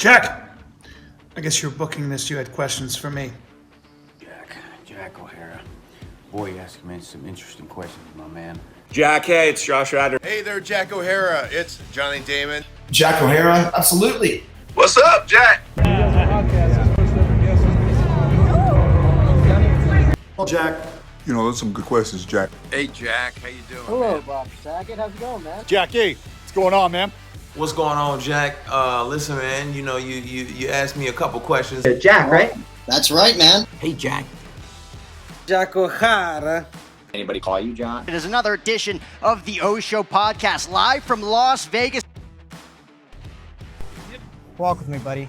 Jack! I guess you're booking this. You had questions for me. Jack O'Hara. Boy, you asking me some interesting questions, my man. Jack, hey, it's Josh Radder. Hey there, Jack O'Hara. It's Johnny Damon. Jack O'Hara, absolutely. What's up, Jack? Well, Jack. You know, those are some good questions, Jack. Hey, Jack. How you doing, Hello, man? Bob Saget. How's it going, man? Jackie, what's going on, man? What's going on, Jack? Listen, man, you know, you asked me a couple questions. Jack, right? That's right, man. Hey, Jack. Jack O'Hara. Anybody call you John? It is another edition of the O Show podcast, live from Las Vegas. Walk with me, buddy.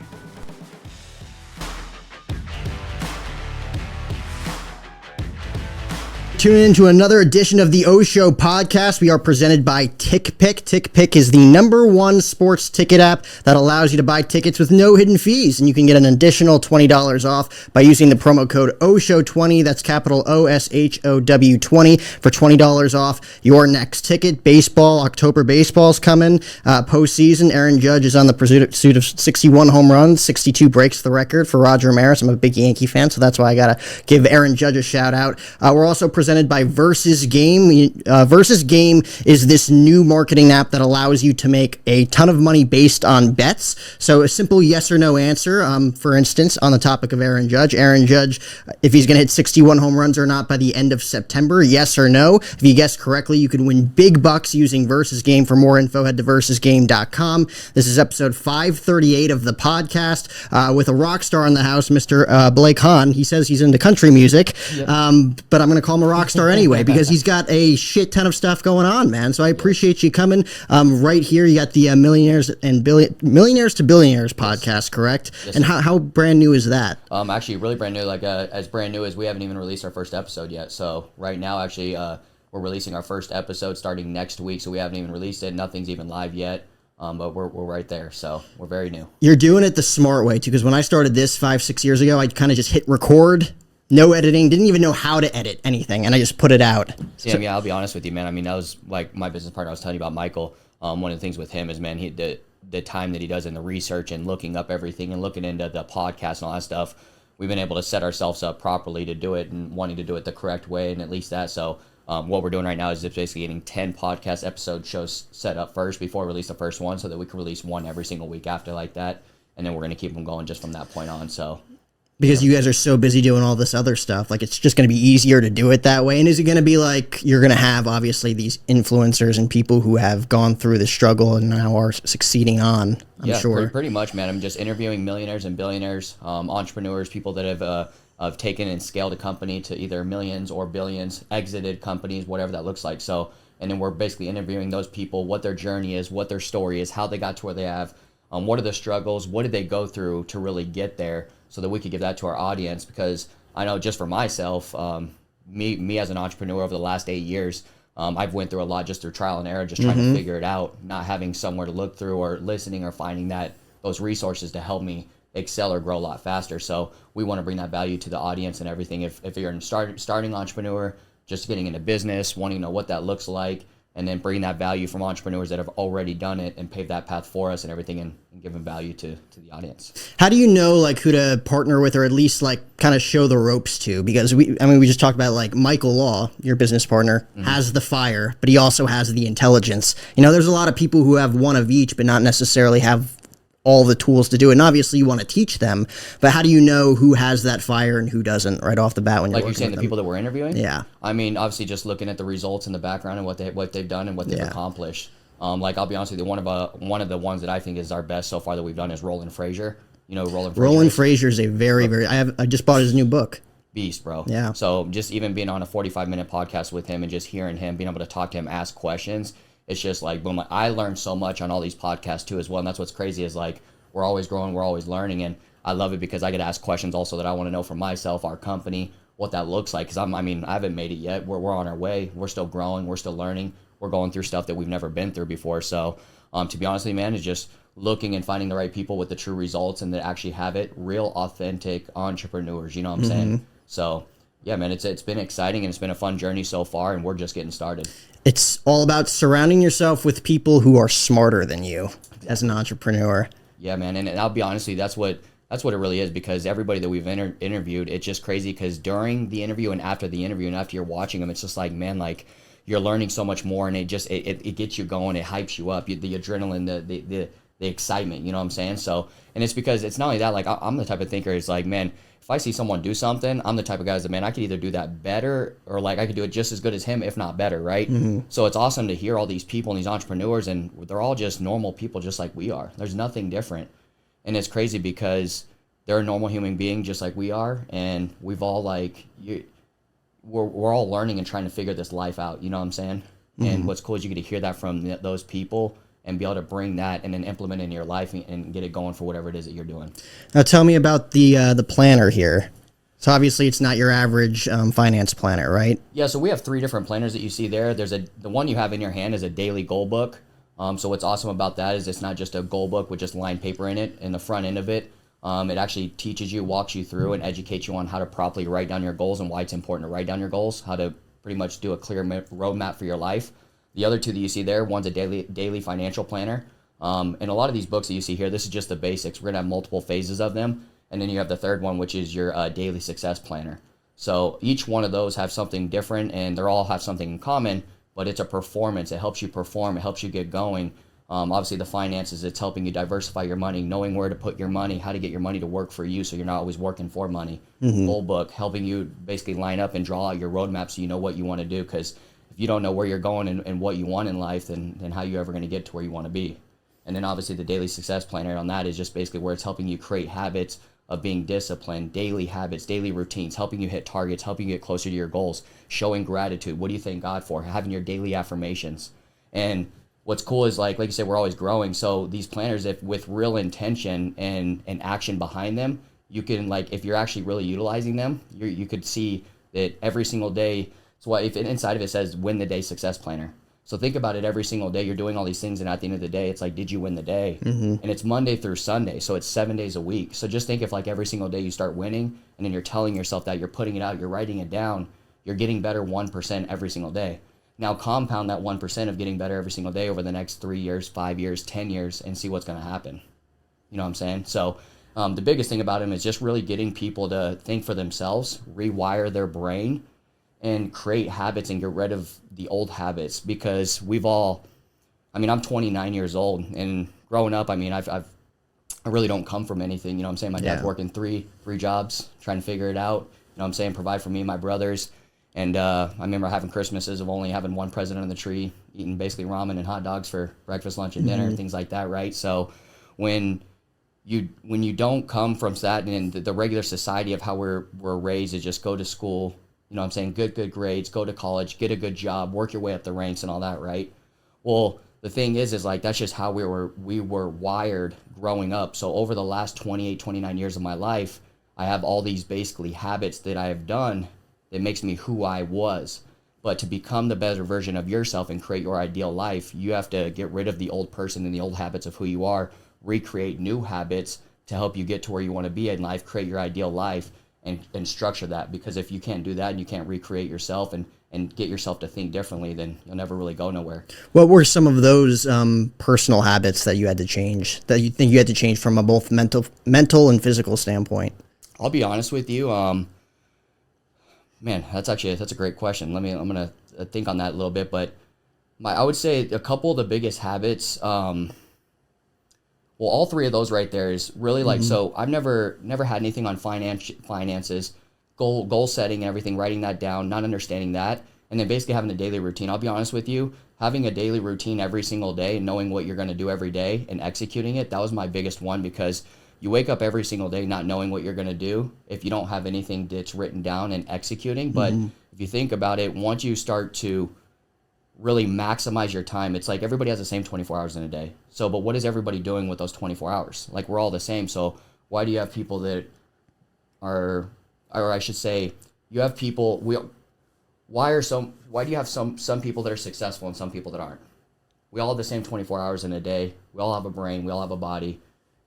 Tune in to another edition of the O Show podcast. We are presented by TickPick. TickPick is the #1 sports ticket app that allows you to buy tickets with no hidden fees, and you can get an additional $20 off by using the promo code OSHOW20. That's capital OSHOW 20 for $20 off your next ticket. Baseball, October baseball's coming. Postseason, Aaron Judge is on the pursuit of 61 home runs. 62 breaks the record for Roger Maris. I'm a big Yankee fan, so that's why I gotta give Aaron Judge a shout out. We're also presented by Versus Game. Versus Game is this new marketing app that allows you to make a ton of money based on bets. So a simple yes or no answer, for instance, on the topic of Aaron Judge, if he's going to hit 61 home runs or not by the end of September, yes or no. If you guess correctly, you can win big bucks using Versus Game. For more info, head to versusgame.com. This is episode 538 of the podcast with a rock star in the house, Mr. Blake Hahn. He says he's into country music, but I'm going to call him a rock star anyway because he's got a shit ton of stuff going on, man. So I appreciate you coming. Right here, you got the Millionaires to Billionaires podcast, correct? Yes, and how brand new is that? Actually, really brand new. Like as brand new as we haven't even released our first episode yet. So right now, actually, we're releasing our first episode starting next week. So we haven't even released it. Nothing's even live yet. But we're right there, so we're very new. You're doing it the smart way too, because when I started this 5-6 years ago, I kind of just hit record. No editing, didn't even know how to edit anything, and I just put it out. Yeah, I'll be honest with you, man. I mean, that was like my business partner I was telling you about, Michael. One of the things with him is, man, the time that he does in the research and looking up everything and looking into the podcast and all that stuff, we've been able to set ourselves up properly to do it and wanting to do it the correct way, and at least that. So what we're doing right now is just basically getting 10 podcast episode shows set up first before we release the first one so that we can release one every single week after like that, and then we're going to keep them going just from that point on, so... Because you guys are so busy doing all this other stuff, like it's just going to be easier to do it that way. And is it going to be like you're going to have obviously these influencers and people who have gone through the struggle and now are succeeding on? I'm sure. Pretty much, man. I'm just interviewing millionaires and billionaires, entrepreneurs, people that have taken and scaled a company to either millions or billions, exited companies, whatever that looks like. So, and then we're basically interviewing those people, what their journey is, what their story is, how they got to where they have, what are the struggles, what did they go through to really get there, so that we could give that to our audience. Because I know just for myself, me as an entrepreneur over the last 8 years, I've went through a lot just through trial and error, just trying to figure it out, not having somewhere to look through or listening or finding those resources to help me excel or grow a lot faster. So we want to bring that value to the audience and everything. If you're a starting entrepreneur, just getting into business, wanting to know what that looks like, and then bring that value from entrepreneurs that have already done it and paved that path for us and everything, and give them value to the audience. How do you know like who to partner with, or at least like kind of show the ropes to? Because we just talked about like Michael Law, your business partner, has the fire, but he also has the intelligence. You know, there's a lot of people who have one of each, but not necessarily have all the tools to do it. And obviously you want to teach them, but how do you know who has that fire and who doesn't right off the bat when you're like you're saying the people that we're interviewing? Yeah. I mean, obviously just looking at the results in the background and what they've done and what they've accomplished. Like I'll be honest with you, one of the ones that I think is our best so far that we've done is Roland Frazier. You know, Roland Frazier is a very I just bought his new book. Beast, bro. Yeah. So just even being on a 45-minute podcast with him and just hearing him, being able to talk to him, ask questions, it's just like boom. I learned so much on all these podcasts too as well, and that's what's crazy is like we're always growing, we're always learning, and I love it because I get to ask questions also that I want to know for myself, our company, what that looks like. Because I haven't made it yet. We're on our way. We're still growing. We're still learning. We're going through stuff that we've never been through before. So, to be honest with you, man, it's just looking and finding the right people with the true results and that actually have it, real, authentic entrepreneurs. You know what I'm saying? So, yeah, man, it's been exciting and it's been a fun journey so far, and we're just getting started. It's all about surrounding yourself with people who are smarter than you as an entrepreneur. Yeah, man, and I'll be honest with you, that's what it really is, because everybody that we've interviewed, it's just crazy because during the interview and after the interview and after you're watching them, it's just like, man, like you're learning so much more, and it gets you going, it hypes you up, the adrenaline, the excitement, you know what I'm saying? So, and it's because it's not only that, like I'm the type of thinker, it's like, man, if I see someone do something, I'm the type of guy that, man, I could either do that better or like I could do it just as good as him, if not better, right? So it's awesome to hear all these people and these entrepreneurs, and they're all just normal people just like we are. There's nothing different. And it's crazy because they're a normal human being just like we are, and we've all we're all learning and trying to figure this life out, you know what I'm saying? And what's cool is you get to hear that from those people and be able to bring that and then implement it in your life and get it going for whatever it is that you're doing. Now tell me about the planner here. So obviously it's not your average finance planner, right? Yeah, so we have 3 different planners that you see there. There's the one you have in your hand is a daily goal book. So what's awesome about that is it's not just a goal book with just lined paper in it. In the front end of it, it actually teaches you, walks you through, and educates you on how to properly write down your goals and why it's important to write down your goals, how to pretty much do a clear roadmap for your life. The other 2 that you see there, one's a daily financial planner. And a lot of these books that you see here, this is just the basics. We're going to have multiple phases of them. And then you have the third one, which is your daily success planner. So each one of those have something different, and they all have something in common, but it's a performance. It helps you perform. It helps you get going. Obviously, the finances, it's helping you diversify your money, knowing where to put your money, how to get your money to work for you so you're not always working for money. Goal book, helping you basically line up and draw out your roadmap so you know what you want to do, because if you don't know where you're going and what you want in life, then how are you ever going to get to where you want to be? And then obviously the daily success planner on that is just basically where it's helping you create habits of being disciplined, daily habits, daily routines, helping you hit targets, helping you get closer to your goals, showing gratitude. What do you thank God for? Having your daily affirmations. And what's cool is like you said, we're always growing. So these planners, if with real intention and action behind them, you can, like, if you're actually really utilizing them, you could see that every single day. So if inside of it says win the day success planner. So think about it, every single day you're doing all these things, and at the end of the day, it's like, did you win the day? And it's Monday through Sunday, so it's 7 days a week. So just think if like every single day you start winning, and then you're telling yourself that, you're putting it out, you're writing it down, you're getting better 1% every single day. Now compound that 1% of getting better every single day over the next 3 years, 5 years, 10 years, and see what's going to happen. You know what I'm saying? So the biggest thing about them is just really getting people to think for themselves, rewire their brain, and create habits and get rid of the old habits. Because I'm 29 years old, and growing up, I really don't come from anything, you know what I'm saying? My dad's working three jobs, trying to figure it out, you know what I'm saying? Provide for me and my brothers. And I remember having Christmases of only having one present on the tree, eating basically ramen and hot dogs for breakfast, lunch, and dinner, things like that, right? So when you don't come from that, and the regular society of how we're raised is just go to school, you know what I'm saying, good grades, go to college, get a good job, work your way up the ranks and all that, right? Well, the thing is like that's just how we were wired growing up. So over the last 28, 29 years of my life, I have all these basically habits that I have done that makes me who I was. But to become the better version of yourself and create your ideal life, you have to get rid of the old person and the old habits of who you are, recreate new habits to help you get to where you want to be in life, create your ideal life, and structure that. Because if you can't do that and you can't recreate yourself and get yourself to think differently, then you'll never really go nowhere. What were some of those personal habits that you had to change, that you think you had to change from a both mental and physical standpoint? I'll be honest with you. Man, that's a great question. I'm gonna think on that a little bit, but I would say a couple of the biggest habits. Well, all 3 of those right there is really like, so I've never had anything on finances, goal setting and everything, writing that down, not understanding that, and then basically having a daily routine. I'll be honest with you, having a daily routine every single day, knowing what you're going to do every day and executing it, that was my biggest one, because you wake up every single day not knowing what you're going to do if you don't have anything that's written down and executing. But if you think about it, once you start to really maximize your time, it's like everybody has the same 24 hours in a day. So, but what is everybody doing with those 24 hours? Like, we're all the same. So why do you have people that are, or I should say, you have people, why do you have some people that are successful and some people that aren't? We all have the same 24 hours in a day. We all have a brain, we all have a body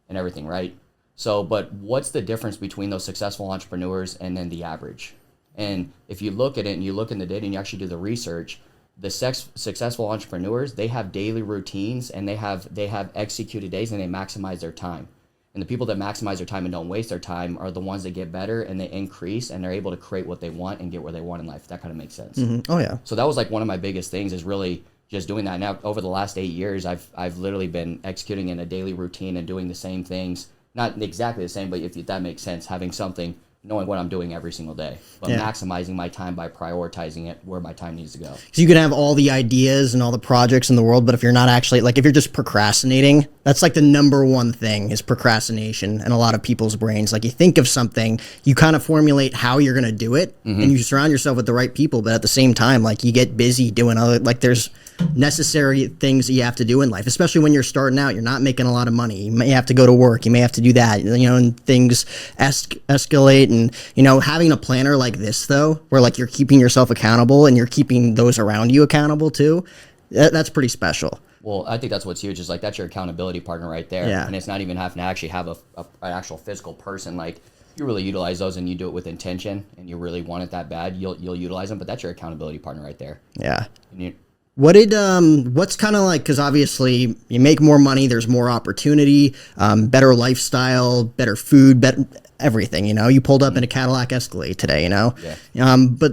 and everything, right? So, but what's the difference between those successful entrepreneurs and then the average? And if you look at it and you look in the data and you actually do the research, the successful entrepreneurs, they have daily routines, and they have executed days, and they maximize their time. And the people that maximize their time and don't waste their time are the ones that get better, and they increase, and they're able to create what they want and get where they want in life. That kind of makes sense. Oh yeah. So that was like one of my biggest things, is really just doing that. Now over the last 8 years, I've literally been executing in a daily routine and doing the same things, not exactly the same, but if that makes sense, having something, knowing what I'm doing every single day, but maximizing my time by prioritizing it where my time needs to go. So you can have all the ideas and all the projects in the world, but if you're not actually, like, if you're just procrastinating, that's like the number one thing, is procrastination in a lot of people's brains. Like, you think of something, you kind of formulate how you're going to do it, and you surround yourself with the right people, but at the same time, like, you get busy doing other, like, there's necessary things that you have to do in life, especially when you're starting out. You're not making a lot of money. You may have to go to work. You may have to do that, you know, and things escalate. And, you know, having a planner like this, though, where, like, you're keeping yourself accountable and you're keeping those around you accountable too, that's pretty special. Well, I think that's what's huge, is like, that's your accountability partner right there. Yeah. And it's not even having to actually have an actual physical person. Like, you really utilize those, and you do it with intention, and you really want it that bad, you'll utilize them. But that's your accountability partner right there. Yeah. And What's kind of like, because obviously you make more money, there's more opportunity, better lifestyle, better food, better everything, you know. You pulled up in a Cadillac Escalade today, you know. Yeah. But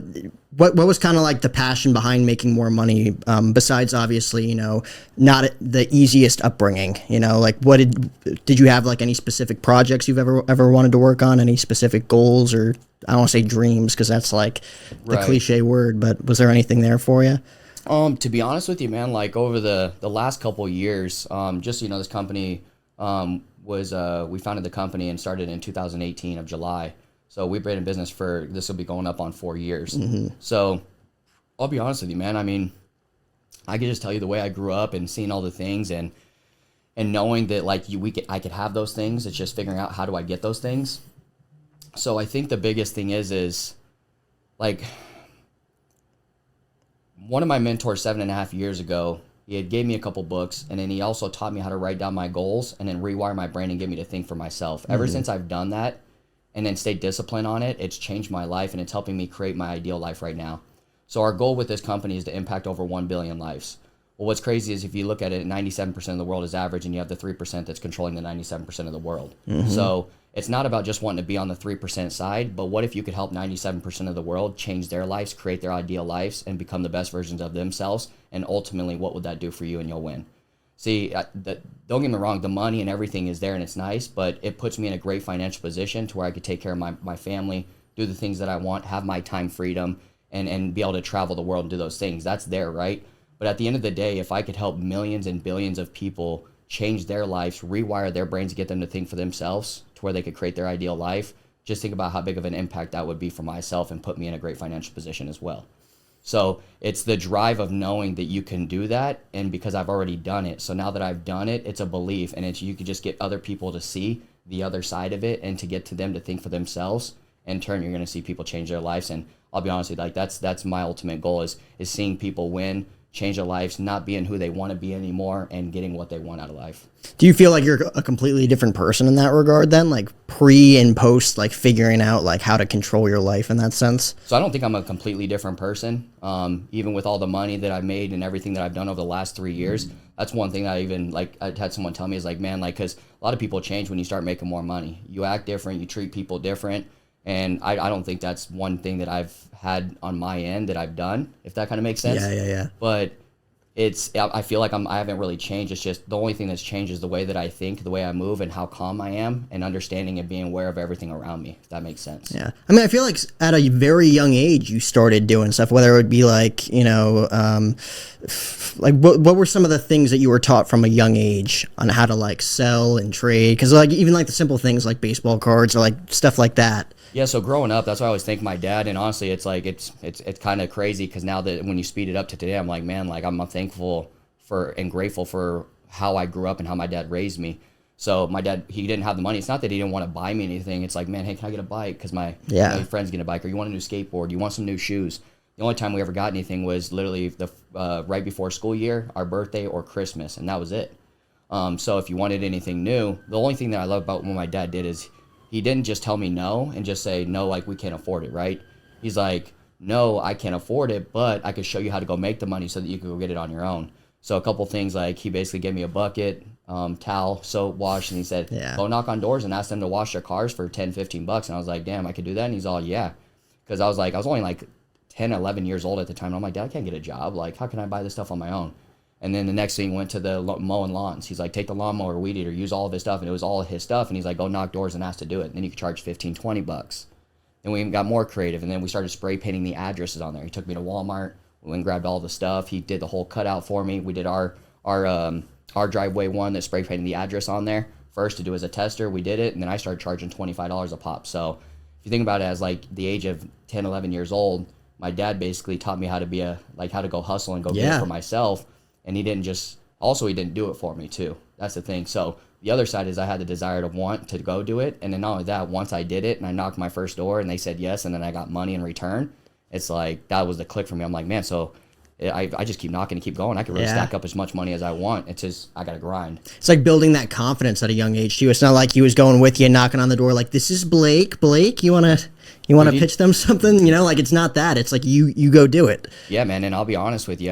what was kind of like the passion behind making more money, besides obviously, you know, not the easiest upbringing, you know, like, what did you have, like, any specific projects you've ever wanted to work on, any specific goals, or I don't want to say dreams, because that's like the cliche word, but was there anything there for you? To be honest with you, man, like, over the last couple of years, just, you know, this company we founded the company and started in 2018 of July. So we've been in business this will be going up on 4 years. So I'll be honest with you, man. I mean, I could just tell you the way I grew up and seeing all the things, and knowing that, like, I could have those things. It's just figuring out, how do I get those things? So I think the biggest thing is like, one of my mentors 7.5 years ago, he had gave me a couple books, and then he also taught me how to write down my goals and then rewire my brain and get me to think for myself. Ever since I've done that and then stayed disciplined on it, it's changed my life, and it's helping me create my ideal life right now. So our goal with this company is to impact over 1 billion lives. Well, what's crazy is, if you look at it, 97% of the world is average, and you have the 3% that's controlling the 97% of the world. So it's not about just wanting to be on the 3% side, but what if you could help 97% of the world change their lives, create their ideal lives, and become the best versions of themselves? And ultimately, what would that do for you? And you'll win. See, don't get me wrong, the money and everything is there, and it's nice, but it puts me in a great financial position to where I could take care of my family, do the things that I want, have my time freedom, and be able to travel the world and do those things. That's there, right? But at the end of the day, if I could help millions and billions of people change their lives, rewire their brains, get them to think for themselves to where they could create their ideal life, just think about how big of an impact that would be for myself, and put me in a great financial position as well. So it's the drive of knowing that you can do that, and because I've already done it. So now that I've done it, it's a belief, and you could just get other people to see the other side of it, and to get to them to think for themselves. In turn, you're going to see people change their lives. And I'll be honest with you, like, that's my ultimate goal, is seeing people win, change their lives, not being who they want to be anymore, and getting what they want out of life. Do you feel like you're a completely different person in that regard then? Like, pre and post, like, figuring out, like, how to control your life in that sense? So I don't think I'm a completely different person. Even with all the money that I've made and everything that I've done over the last 3 years, that's one thing that I had someone tell me, is like, man, like, because a lot of people change when you start making more money. You act different, you treat people different. And I don't think that's one thing that I've had on my end that I've done, if that kind of makes sense. Yeah. But I feel like I haven't really changed. It's just the only thing that's changed is the way that I think, the way I move, and how calm I am, and understanding and being aware of everything around me, if that makes sense. Yeah. I mean, I feel like at a very young age you started doing stuff, whether it would be like, you know, like what were some of the things that you were taught from a young age on how to, like, sell and trade? Because, like, even like the simple things like baseball cards or like stuff like that. Yeah, so growing up, that's why I always thank my dad, and honestly, it's like it's kind of crazy, because now that when you speed it up to today, I'm like, man, like, I'm thankful for and grateful for how I grew up and how my dad raised me. So my dad, he didn't have the money. It's not that he didn't want to buy me anything. It's like, man, hey, can I get a bike? Because my friend's getting a bike, or you want a new skateboard, you want some new shoes. The only time we ever got anything was literally the right before school year, our birthday, or Christmas, and that was it. So if you wanted anything new, the only thing that I love about what my dad did is he didn't just tell me no and just say, no, like, we can't afford it, right? He's like, no, I can't afford it, but I could show you how to go make the money so that you can go get it on your own. So a couple things, like he basically gave me a bucket, towel, soap, wash, and he said, go knock on doors and ask them to wash their cars for 10, 15 bucks. And I was like, damn, I could do that. And he's all, yeah. Because I was only like 10, 11 years old at the time. And I'm like, Dad, I can't get a job. Like, how can I buy this stuff on my own? And then the next thing went to the mowing lawns. He's like, take the lawnmower, weed eater, use all of his stuff. And it was all his stuff. And he's like, go knock doors and ask to do it. And then you could charge 15, 20 bucks. Then we got more creative. And then we started spray painting the addresses on there. He took me to Walmart. We went and grabbed all the stuff. He did the whole cutout for me. We did our driveway one that spray painted the address on there first to do as a tester. We did it. And then I started charging $25 a pop. So if you think about it, as like the age of 10, 11 years old, my dad basically taught me how to how to go hustle and go get it for myself. And he didn't do it for me too. That's the thing. So the other side is I had the desire to want to go do it. And then not only that, once I did it and I knocked my first door and they said yes, and then I got money in return, it's like, that was the click for me. I'm like, man, so I just keep knocking and keep going. I can really stack up as much money as I want. It's just, I got to grind. It's like building that confidence at a young age too. It's not like he was going with you and knocking on the door like, this is Blake, you want to pitch them something? You know, like, it's not that. It's like, you go do it. Yeah, man. And I'll be honest with you.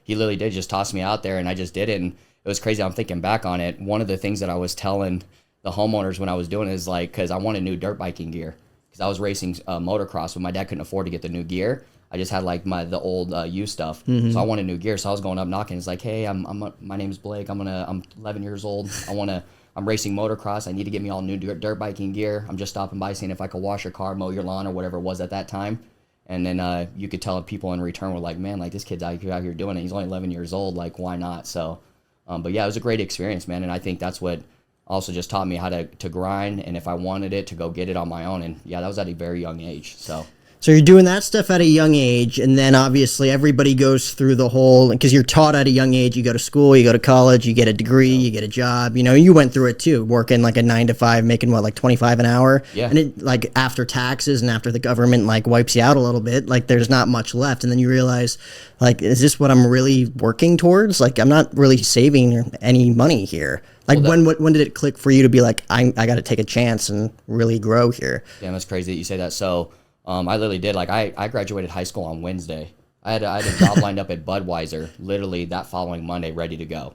He literally did just toss me out there and I just did it. And it was crazy. I'm thinking back on it. One of the things that I was telling the homeowners when I was doing it is like, cause I wanted new dirt biking gear, cause I was racing motocross, but my dad couldn't afford to get the new gear. I just had like the old used stuff. So I wanted new gear. So I was going up knocking. It's like, hey, my name's Blake. I'm 11 years old. I'm racing motocross. I need to get me all new dirt biking gear. I'm just stopping by seeing if I could wash your car, mow your lawn, or whatever it was at that time. And then you could tell people in return were like, man, like, this kid's out here doing it. He's only 11 years old. Like, why not? So, but yeah, it was a great experience, man. And I think that's what also just taught me how to grind. And if I wanted it, to go get it on my own. And yeah, that was at a very young age. So you're doing that stuff at a young age, and then obviously everybody goes through the whole, because you're taught at a young age, you go to school, you go to college, you get a degree, you get a job. You know, you went through it too, working like a 9 to 5, making what, like 25 an hour? Yeah. And it, like, after taxes and after the government like wipes you out a little bit, like, there's not much left. And then you realize, like, is this what I'm really working towards? Like, I'm not really saving any money here. Like, when did it click for you to be like, I got to take a chance and really grow here? Yeah, that's crazy that you say that. So I literally did. Like, I graduated high school on Wednesday. I had a job lined up at Budweiser literally that following Monday, ready to go.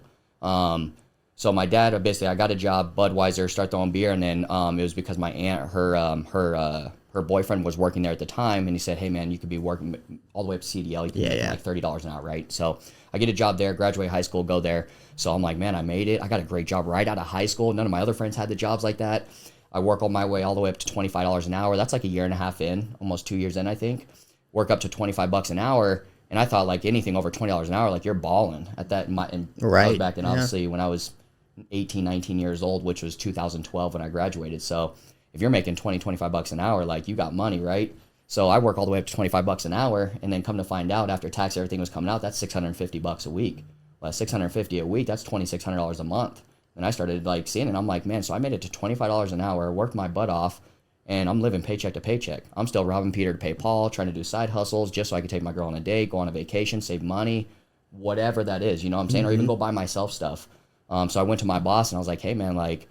So my dad, basically, I got a job, Budweiser, start throwing beer, and then it was because my aunt, her boyfriend was working there at the time, and he said, hey, man, you could be working all the way up to CDL. You can make like $30 an hour, right? So I get a job there, graduate high school, go there. So I'm like, man, I made it. I got a great job right out of high school. None of my other friends had the jobs like that. I work on my way all the way up to $25 an hour. That's like a year and a half in, almost 2 years in, I think. Work up to $25 an hour, and I thought like anything over $20 an hour, like, you're balling at that. And I was back then, obviously, when I was 18, 19 years old, which was 2012 when I graduated. So if you're making $25 an hour, like, you got money, right? So I work all the way up to $25 an hour, and then come to find out after tax, everything was coming out, that's $650 a week. Well, $650 a week, that's $2,600 a month. And I started like seeing it. I'm like, man, so I made it to $25 an hour, worked my butt off, and I'm living paycheck to paycheck. I'm still robbing Peter to pay Paul, trying to do side hustles just so I could take my girl on a date, go on a vacation, save money, whatever that is, you know what I'm saying? Or even go buy myself stuff. So I went to my boss and I was like, hey man, like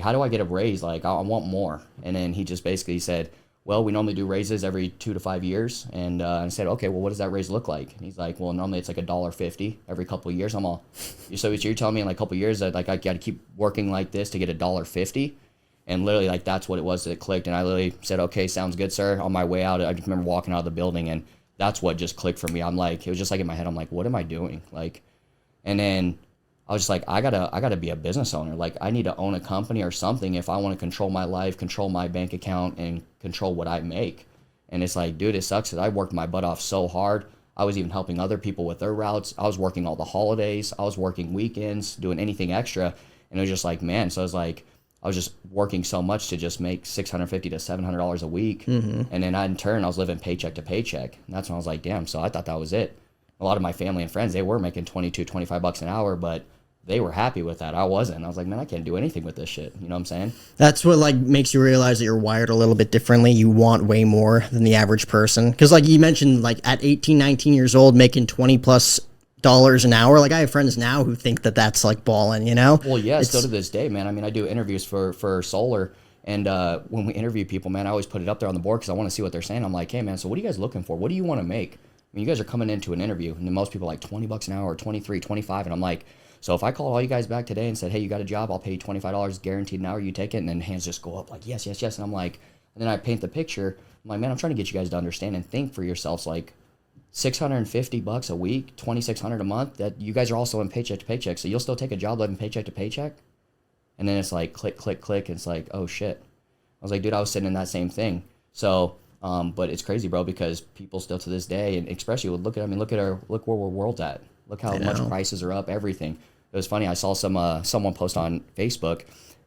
how do I get a raise? Like, I want more. And then he just basically said, well, we normally do raises every 2 to 5 years. And I said, okay, well, what does that raise look like? And he's like, well, normally it's like $1.50 every couple of years. I'm all, so you're telling me in like a couple of years that like I got to keep working like this to get $1.50? And literally, like, that's what it was that clicked. And I literally said, okay, sounds good, sir. On my way out, I just remember walking out of the building, and that's what just clicked for me. I'm like, it was just like in my head, I'm like, what am I doing? Like, and then I was just like, I gotta be a business owner. Like, I need to own a company or something if I want to control my life, control my bank account, and control what I make. And it's like, dude, it sucks because I worked my butt off so hard. I was even helping other people with their routes. I was working all the holidays. I was working weekends, doing anything extra. And it was just like, man, so I was just working so much to just make $650 to $700 a week. And then in turn, I was living paycheck to paycheck. And that's when I was like, damn, so I thought that was it. A lot of my family and friends, they were making $25 an hour, but they were happy with that. I wasn't. I was like, man, I can't do anything with this shit. You know what I'm saying? That's what like makes you realize that you're wired a little bit differently. You want way more than the average person. Because like you mentioned, like at 18, 19 years old, making $20+ an hour. Like I have friends now who think that that's like balling, you know? Well, yeah, still to this day, man. I mean, I do interviews for Solar, And when we interview people, man, I always put it up there on the board because I want to see what they're saying. I'm like, hey, man, so what are you guys looking for? What do you want to make? I mean, you guys are coming into an interview, and most people are like $20 an hour or 23, 25, and I'm like, so if I called all you guys back today and said, hey, you got a job, I'll pay you $25 guaranteed an hour, you take it, and then hands just go up like, yes, yes, yes, and I'm like, and then I paint the picture. I'm like, man, I'm trying to get you guys to understand and think for yourselves, like, $650 a week, $2,600 a month, that you guys are also in paycheck to paycheck, so you'll still take a job living paycheck to paycheck? And then it's like, click, click, click, and it's like, oh, shit. I was like, dude, I was sitting in that same thing. So, but it's crazy, bro, because people still to this day, and especially look where we're world's at. Look how much prices are up, everything. It was funny. I saw someone post on Facebook.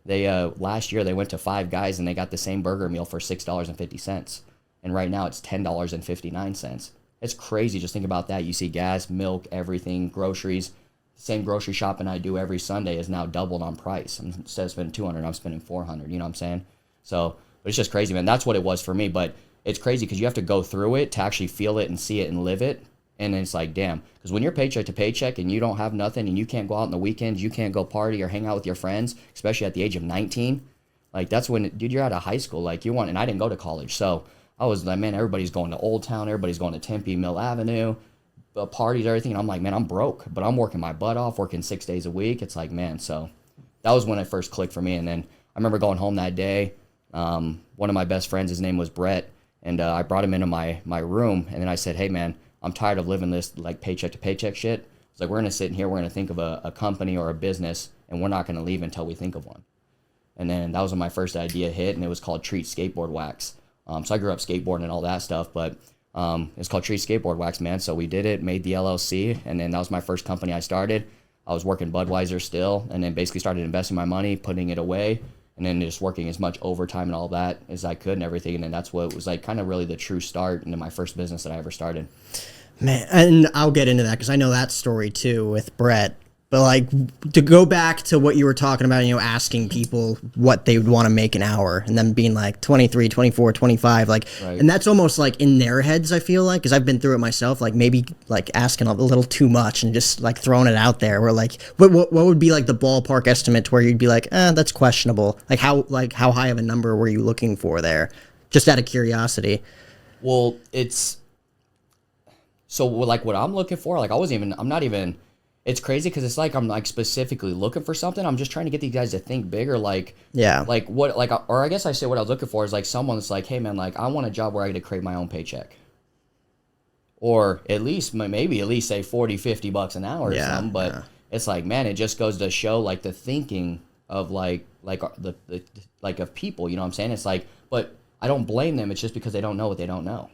They last year they went to Five Guys and they got the same burger meal for $6.50, and right now it's $10.59. It's crazy. Just think about that. You see gas, milk, everything, groceries. Same grocery shopping I do every Sunday is now doubled on price. Instead of spending $200, I'm spending $400. You know what I'm saying? So, but it's just crazy, man. That's what it was for me. But it's crazy because you have to go through it to actually feel it and see it and live it. And then it's like, damn. Because when you're paycheck to paycheck and you don't have nothing and you can't go out on the weekends, you can't go party or hang out with your friends, especially at the age of 19, like that's when, dude, you're out of high school. Like and I didn't go to college. So I was like, man, everybody's going to Old Town. Everybody's going to Tempe, Mill Avenue, parties, everything. And I'm like, man, I'm broke. But I'm working my butt off, working 6 days a week. It's like, man. So that was when it first clicked for me. And then I remember going home that day. One of my best friends, his name was Brett, and I brought him into my room, and then I said, hey, man, I'm tired of living this like paycheck to paycheck shit. It's like, we're going to sit in here, we're going to think of a company or a business, and we're not going to leave until we think of one. And then that was when my first idea hit, and it was called Treat Skateboard Wax. So I grew up skateboarding and all that stuff, but it's called Treat Skateboard Wax, man. So we did it, made the LLC, and then that was my first company I started. I was working Budweiser still, and then basically started investing my money, putting it away, and then just working as much overtime and all that as I could and everything. And then that's what was like kind of really the true start into my first business that I ever started. Man, and I'll get into that because I know that story too with Brett. But like to go back to what you were talking about, asking people what they would want to make an hour and then being like 23, 24, 25, like, right. And that's almost like in their heads, I feel like, because I've been through it myself, like maybe like asking a little too much and just like throwing it out there. Where like, what would be like the ballpark estimate to where you'd be like, that's questionable. Like how high of a number were you looking for there? Just out of curiosity. Well, it's so like what I'm looking for, like I'm not even. It's crazy because it's like I'm like specifically looking for something. I'm just trying to get these guys to think bigger. Like, yeah, like what, like, or I guess I say what I was looking for is like someone that's like, hey man, like I want a job where I get to create my own paycheck, or at least maybe at least say $40-50 an hour or something. But it's like, man, it just goes to show like the thinking of like the like of people. You know what I'm saying? It's like, but I don't blame them. It's just because they don't know what they don't know.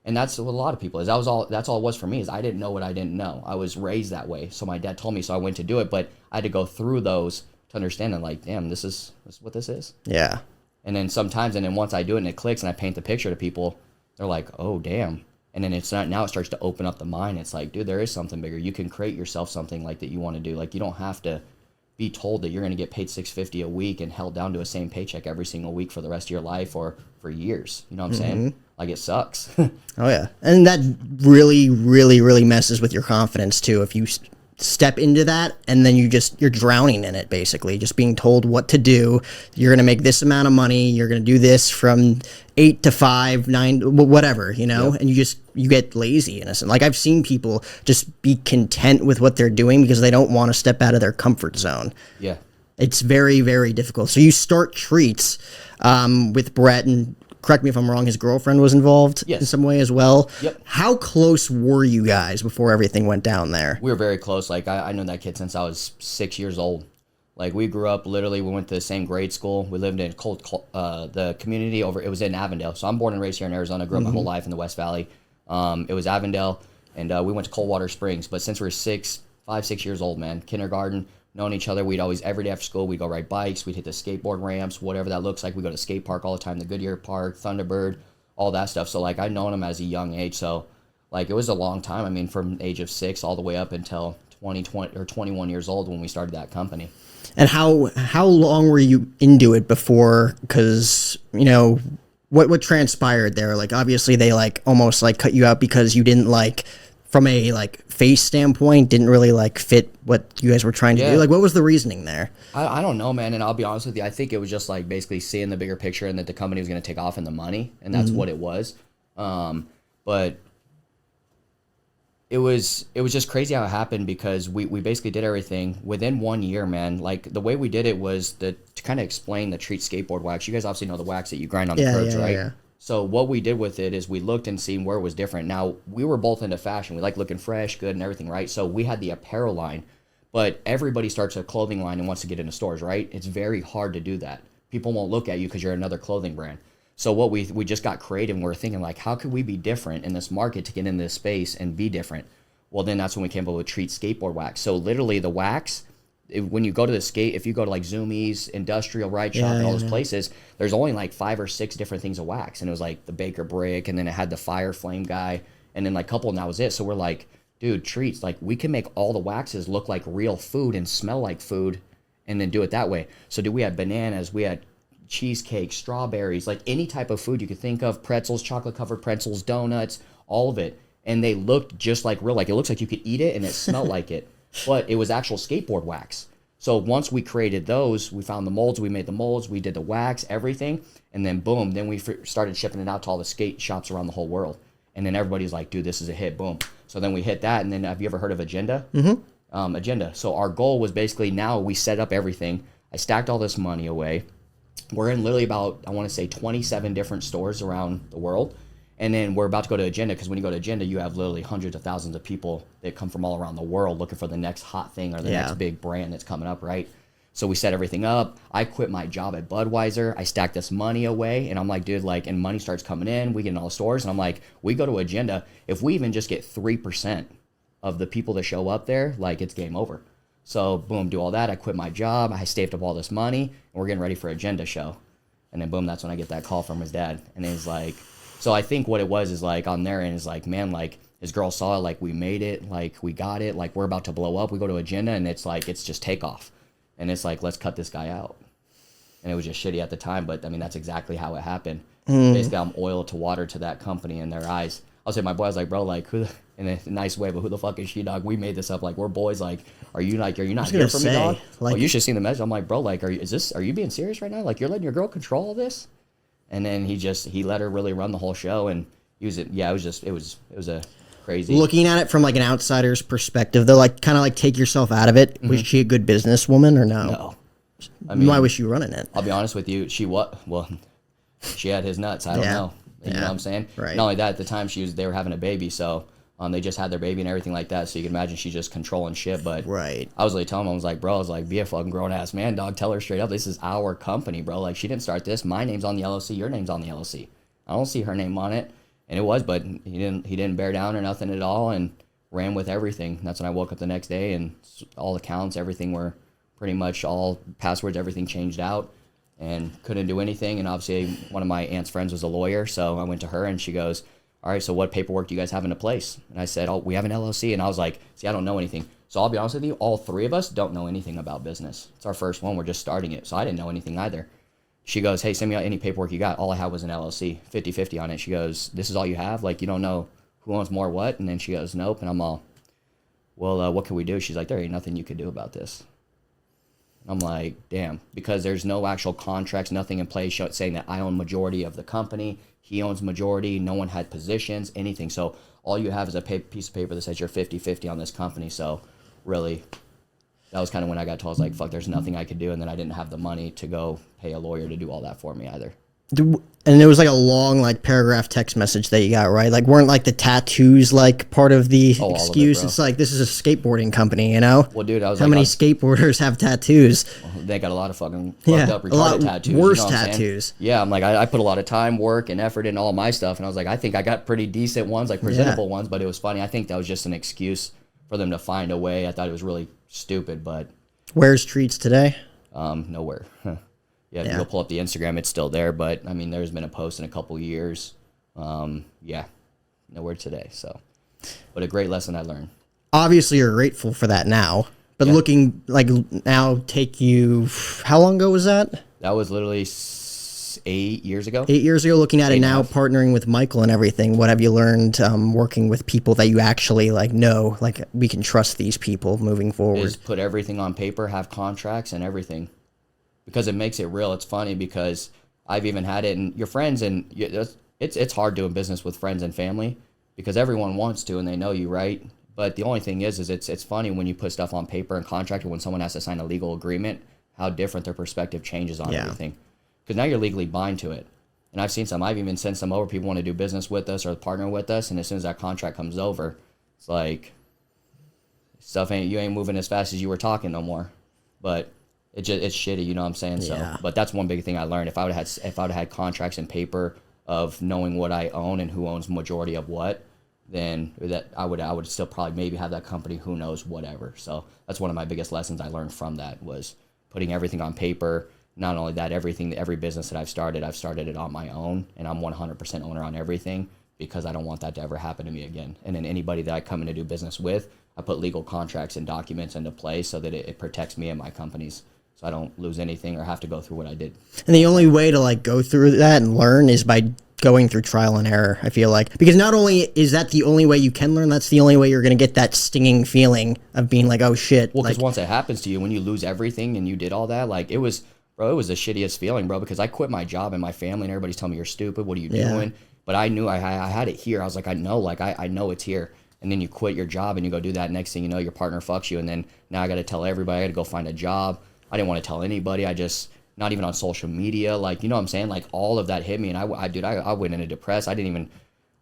And that's what a lot of people is. That's all it was for me is I didn't know what I didn't know. I was raised that way. So my dad told me, so I went to do it, but I had to go through those to understand and like, damn, this is what this is. Yeah. And then once I do it and it clicks and I paint the picture to people, they're like, oh, damn. And then it's not, now it starts to open up the mind. It's like, dude, there is something bigger. You can create yourself something like that you want to do. Like you don't have to be told that you're going to get paid $650 a week and held down to a same paycheck every single week for the rest of your life or for years. You know what I'm saying? Like it sucks. Oh yeah. And that really, really, really messes with your confidence too. If you step into that and then you're drowning in it basically, just being told what to do. You're going to make this amount of money. You're going to do this from 8 to 5, 9, whatever, Yep. And you get lazy in a sense. Like I've seen people just be content with what they're doing because they don't want to step out of their comfort zone. Yeah. It's very, very difficult. So you start Treats with Brett, and correct me if I'm wrong, his girlfriend was involved in some way as well. Yep. How close were you guys before everything went down there? We were very close. Like I knew that kid since I was 6 years old. Like we grew up literally. We went to the same grade school. We lived in the community over. It was in Avondale. So I'm born and raised here in Arizona. Grew up my whole life in the West Valley. It was Avondale, and we went to Coldwater Springs. But since we were 5, 6 years old, man, kindergarten, knowing each other, we'd always every day after school we'd go ride bikes. We'd hit the skateboard ramps, whatever that looks like. We go to skate park all the time, the Goodyear Park, Thunderbird, all that stuff. So like I'd known him as a young age. So like it was a long time. I mean, from the age of 6 all the way up until 20 or 21 years old when we started that company. And how long were you into it before? Because what transpired there? Like obviously they like almost like cut you out because you didn't like from a like face standpoint didn't really like fit what you guys were trying to do? Like, what was the reasoning there? I don't know, man. And I'll be honest with you. I think it was just like basically seeing the bigger picture and that the company was going to take off in the money, and that's what it was. But it was just crazy how it happened because we basically did everything within 1 year, man. Like the way we did it was to kind of explain the Treat skateboard wax. You guys obviously know the wax that you grind on the curbs, right? Yeah. So what we did with it is we looked and seen where it was different. Now, we were both into fashion. We like looking fresh, good, and everything, right? So we had the apparel line, but everybody starts a clothing line and wants to get into stores, right? It's very hard to do that. People won't look at you because you're another clothing brand. So what we just got creative, and we were thinking, like, how could we be different in this market to get into this space and be different? Well, then that's when we came up with Treat skateboard wax. So literally the wax, when you go to the skate, if you go to like 000's, Industrial Ride Shop, and all those places, there's only like 5 or 6 different things of wax. And it was like the Baker Brick, and then it had the Fire Flame guy, and then like a couple, and that was it. So we're like, dude, Treats, like we can make all the waxes look like real food and smell like food and then do it that way. So we had bananas, we had cheesecake, strawberries, like any type of food you could think of, pretzels, chocolate covered pretzels, donuts, all of it. And they looked just like real, like it looks like you could eat it and it smelled like it. But it was actual skateboard wax. So once we created those, we found the molds, we made the molds, we did the wax, everything, and then boom, then we started shipping it out to all the skate shops around the whole world. And then everybody's like, dude, this is a hit, boom. So then we hit that, and then have you ever heard of Agenda? Agenda. So our goal was basically now we set up everything. I stacked all this money away. We're in literally about, I want to say 27 different stores around the world. And then we're about to go to Agenda, because when you go to Agenda, you have literally hundreds of thousands of people that come from all around the world looking for the next hot thing or the next big brand that's coming up, right? So we set everything up. I quit my job at Budweiser. I stacked this money away, and I'm like, dude, like, and money starts coming in. We get in all the stores, and I'm like, we go to Agenda. If we even just get 3% of the people that show up there, like, it's game over. So boom, do all that. I quit my job. I saved up all this money, and we're getting ready for Agenda show. And then boom, that's when I get that call from his dad, and he's like. So I think what it was is like on their end is like, man, like his girl saw it, like we made it, like we got it, like we're about to blow up. We go to Agenda, and it's like, it's just takeoff. And it's like, let's cut this guy out. And it was just shitty at the time, but I mean, that's exactly how it happened. Basically, I'm oil to water to that company in their eyes. I'll say my boy was like, bro, like who, in a nice way, but who the fuck is she, dog? We made this up. Like, we're boys. Like, are you not here for me, dog? Like, you should see the message. I'm like, bro, like, are you being serious right now? Like, you're letting your girl control all this? And then he let her really run the whole show and use it. Yeah, it was a crazy. Looking at it from like an outsider's perspective, though, like kind of like take yourself out of it. Was she a good businesswoman or no? No. I mean, why was she running it? I'll be honest with you. She had his nuts. I don't know. You know what I'm saying? Right. Not only that, at the time they were having a baby, so they just had their baby and everything like that. So you can imagine she's just controlling shit. But I was really telling him, I was like, bro, be a fucking grown ass man, dog. Tell her straight up, this is our company, bro. Like, she didn't start this. My name's on the LLC. Your name's on the LLC. I don't see her name on it. And it was, but he didn't bear down or nothing at all, and ran with everything. That's when I woke up the next day, and all accounts, everything were pretty much all passwords, everything changed out, and couldn't do anything. And obviously, one of my aunt's friends was a lawyer, so I went to her, and she goes, all right, so what paperwork do you guys have into place? And I said, oh, we have an LLC. And I was like, see, I don't know anything. So I'll be honest with you, all three of us don't know anything about business. It's our first one. We're just starting it. So I didn't know anything either. She goes, hey, send me out any paperwork you got. All I had was an LLC, 50-50 on it. She goes, this is all you have? Like, you don't know who owns more what? And then she goes, nope. And I'm all, well, what can we do? She's like, there ain't nothing you could do about this. I'm like, damn, because there's no actual contracts, nothing in place saying that I own majority of the company. He owns majority. No one had positions, anything. So all you have is a piece of paper that says you're 50-50 on this company. So really, that was kind of when I got told, I was like, fuck, there's nothing I could do. And then I didn't have the money to go pay a lawyer to do all that for me either. And there was like a long like paragraph text message that you got, right? Like, weren't like the tattoos like part of the excuse? Of it, it's like, this is a skateboarding company, you know? Well, dude, I was how many skateboarders have tattoos? Well, they got a lot of fucking fucked up, retarded tattoos. Worse, you know tattoos. Yeah, I'm like, I put a lot of time, work, and effort into all my stuff, and I was like, I think I got pretty decent ones, like presentable ones, but it was funny. I think that was just an excuse for them to find a way. I thought it was really stupid, but... Where's Treats today? Nowhere. Yeah, if you go pull up the Instagram, it's still there. But, I mean, there's been a post in a couple years. Yeah, nowhere today. So, but a great lesson I learned. Obviously, you're grateful for that now. But looking, like, now take you... How long ago was that? That was literally 8 years ago. 8 years ago, looking at it now, 8.5. partnering with Michael and everything, what have you learned working with people that you actually like know, like we can trust these people moving forward? Is put everything on paper, have contracts and everything, because it makes it real. It's funny because I've even had it, and your friends, and it's hard doing business with friends and family because everyone wants to and they know you, right? But the only thing is it's funny when you put stuff on paper and contract, or when someone has to sign a legal agreement, how different their perspective changes on everything. Because now you're legally bound to it. And I've seen some, I've even sent some over, people want to do business with us or partner with us, and as soon as that contract comes over, it's like, you ain't moving as fast as you were talking no more. But it's shitty, you know what I'm saying? Yeah. So, but that's one big thing I learned. If I would have had contracts and paper of knowing what I own and who owns majority of what, then that I would still probably maybe have that company, who knows, whatever. So that's one of my biggest lessons I learned from that, was putting everything on paper. Not only that, every business that I've started it on my own, and I'm 100% owner on everything, because I don't want that to ever happen to me again. And then anybody that I come in to do business with, I put legal contracts and documents into place so that it protects me and my companies, so I don't lose anything or have to go through what I did. And the only way to like go through that and learn is by going through trial and error, I feel like. Because not only is that the only way you can learn, that's the only way you're going to get that stinging feeling of being like, oh shit. Well, because like, once it happens to you, when you lose everything and you did all that, like it was the shittiest feeling, bro, because I quit my job and my family and everybody's telling me, you're stupid, what are you doing? But I knew I had it here. I was like, I know it's here. And then you quit your job and you go do that. Next thing you know, your partner fucks you. And then now I got to tell everybody, I got to go find a job. I didn't want to tell anybody. Not even on social media, like, you know what I'm saying? Like, all of that hit me, and I went into depressed. I didn't even,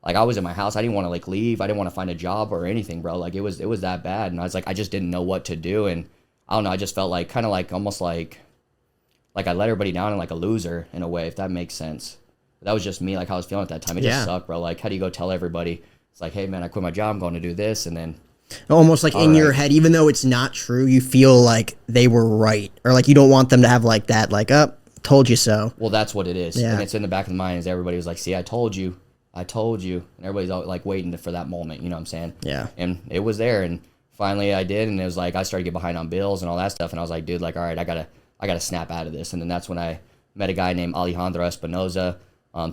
like, I was in my house. I didn't want to, like, leave. I didn't want to find a job or anything, bro. Like, it was that bad, and I was like, I just didn't know what to do, and I don't know, I just felt like, kind of like, almost like I let everybody down and like a loser, in a way, if that makes sense. But that was just me, like, how I was feeling at that time. It just sucked, bro. Like, how do you go tell everybody? It's like, hey, man, I quit my job. I'm going to do this, and then... Almost like in your head, even though it's not true, you feel like they were right. Or like you don't want them to have like that, like, told you so. Well, that's what it is. Yeah. And it's in the back of the mind, is everybody was like, see, I told you. And everybody's all, like, waiting for that moment, you know what I'm saying? Yeah. And it was there, and finally I did, and it was like, I started to get behind on bills and all that stuff, and I was like, dude, like, all right, I gotta snap out of this. And then that's when I met a guy named Alejandro Espinoza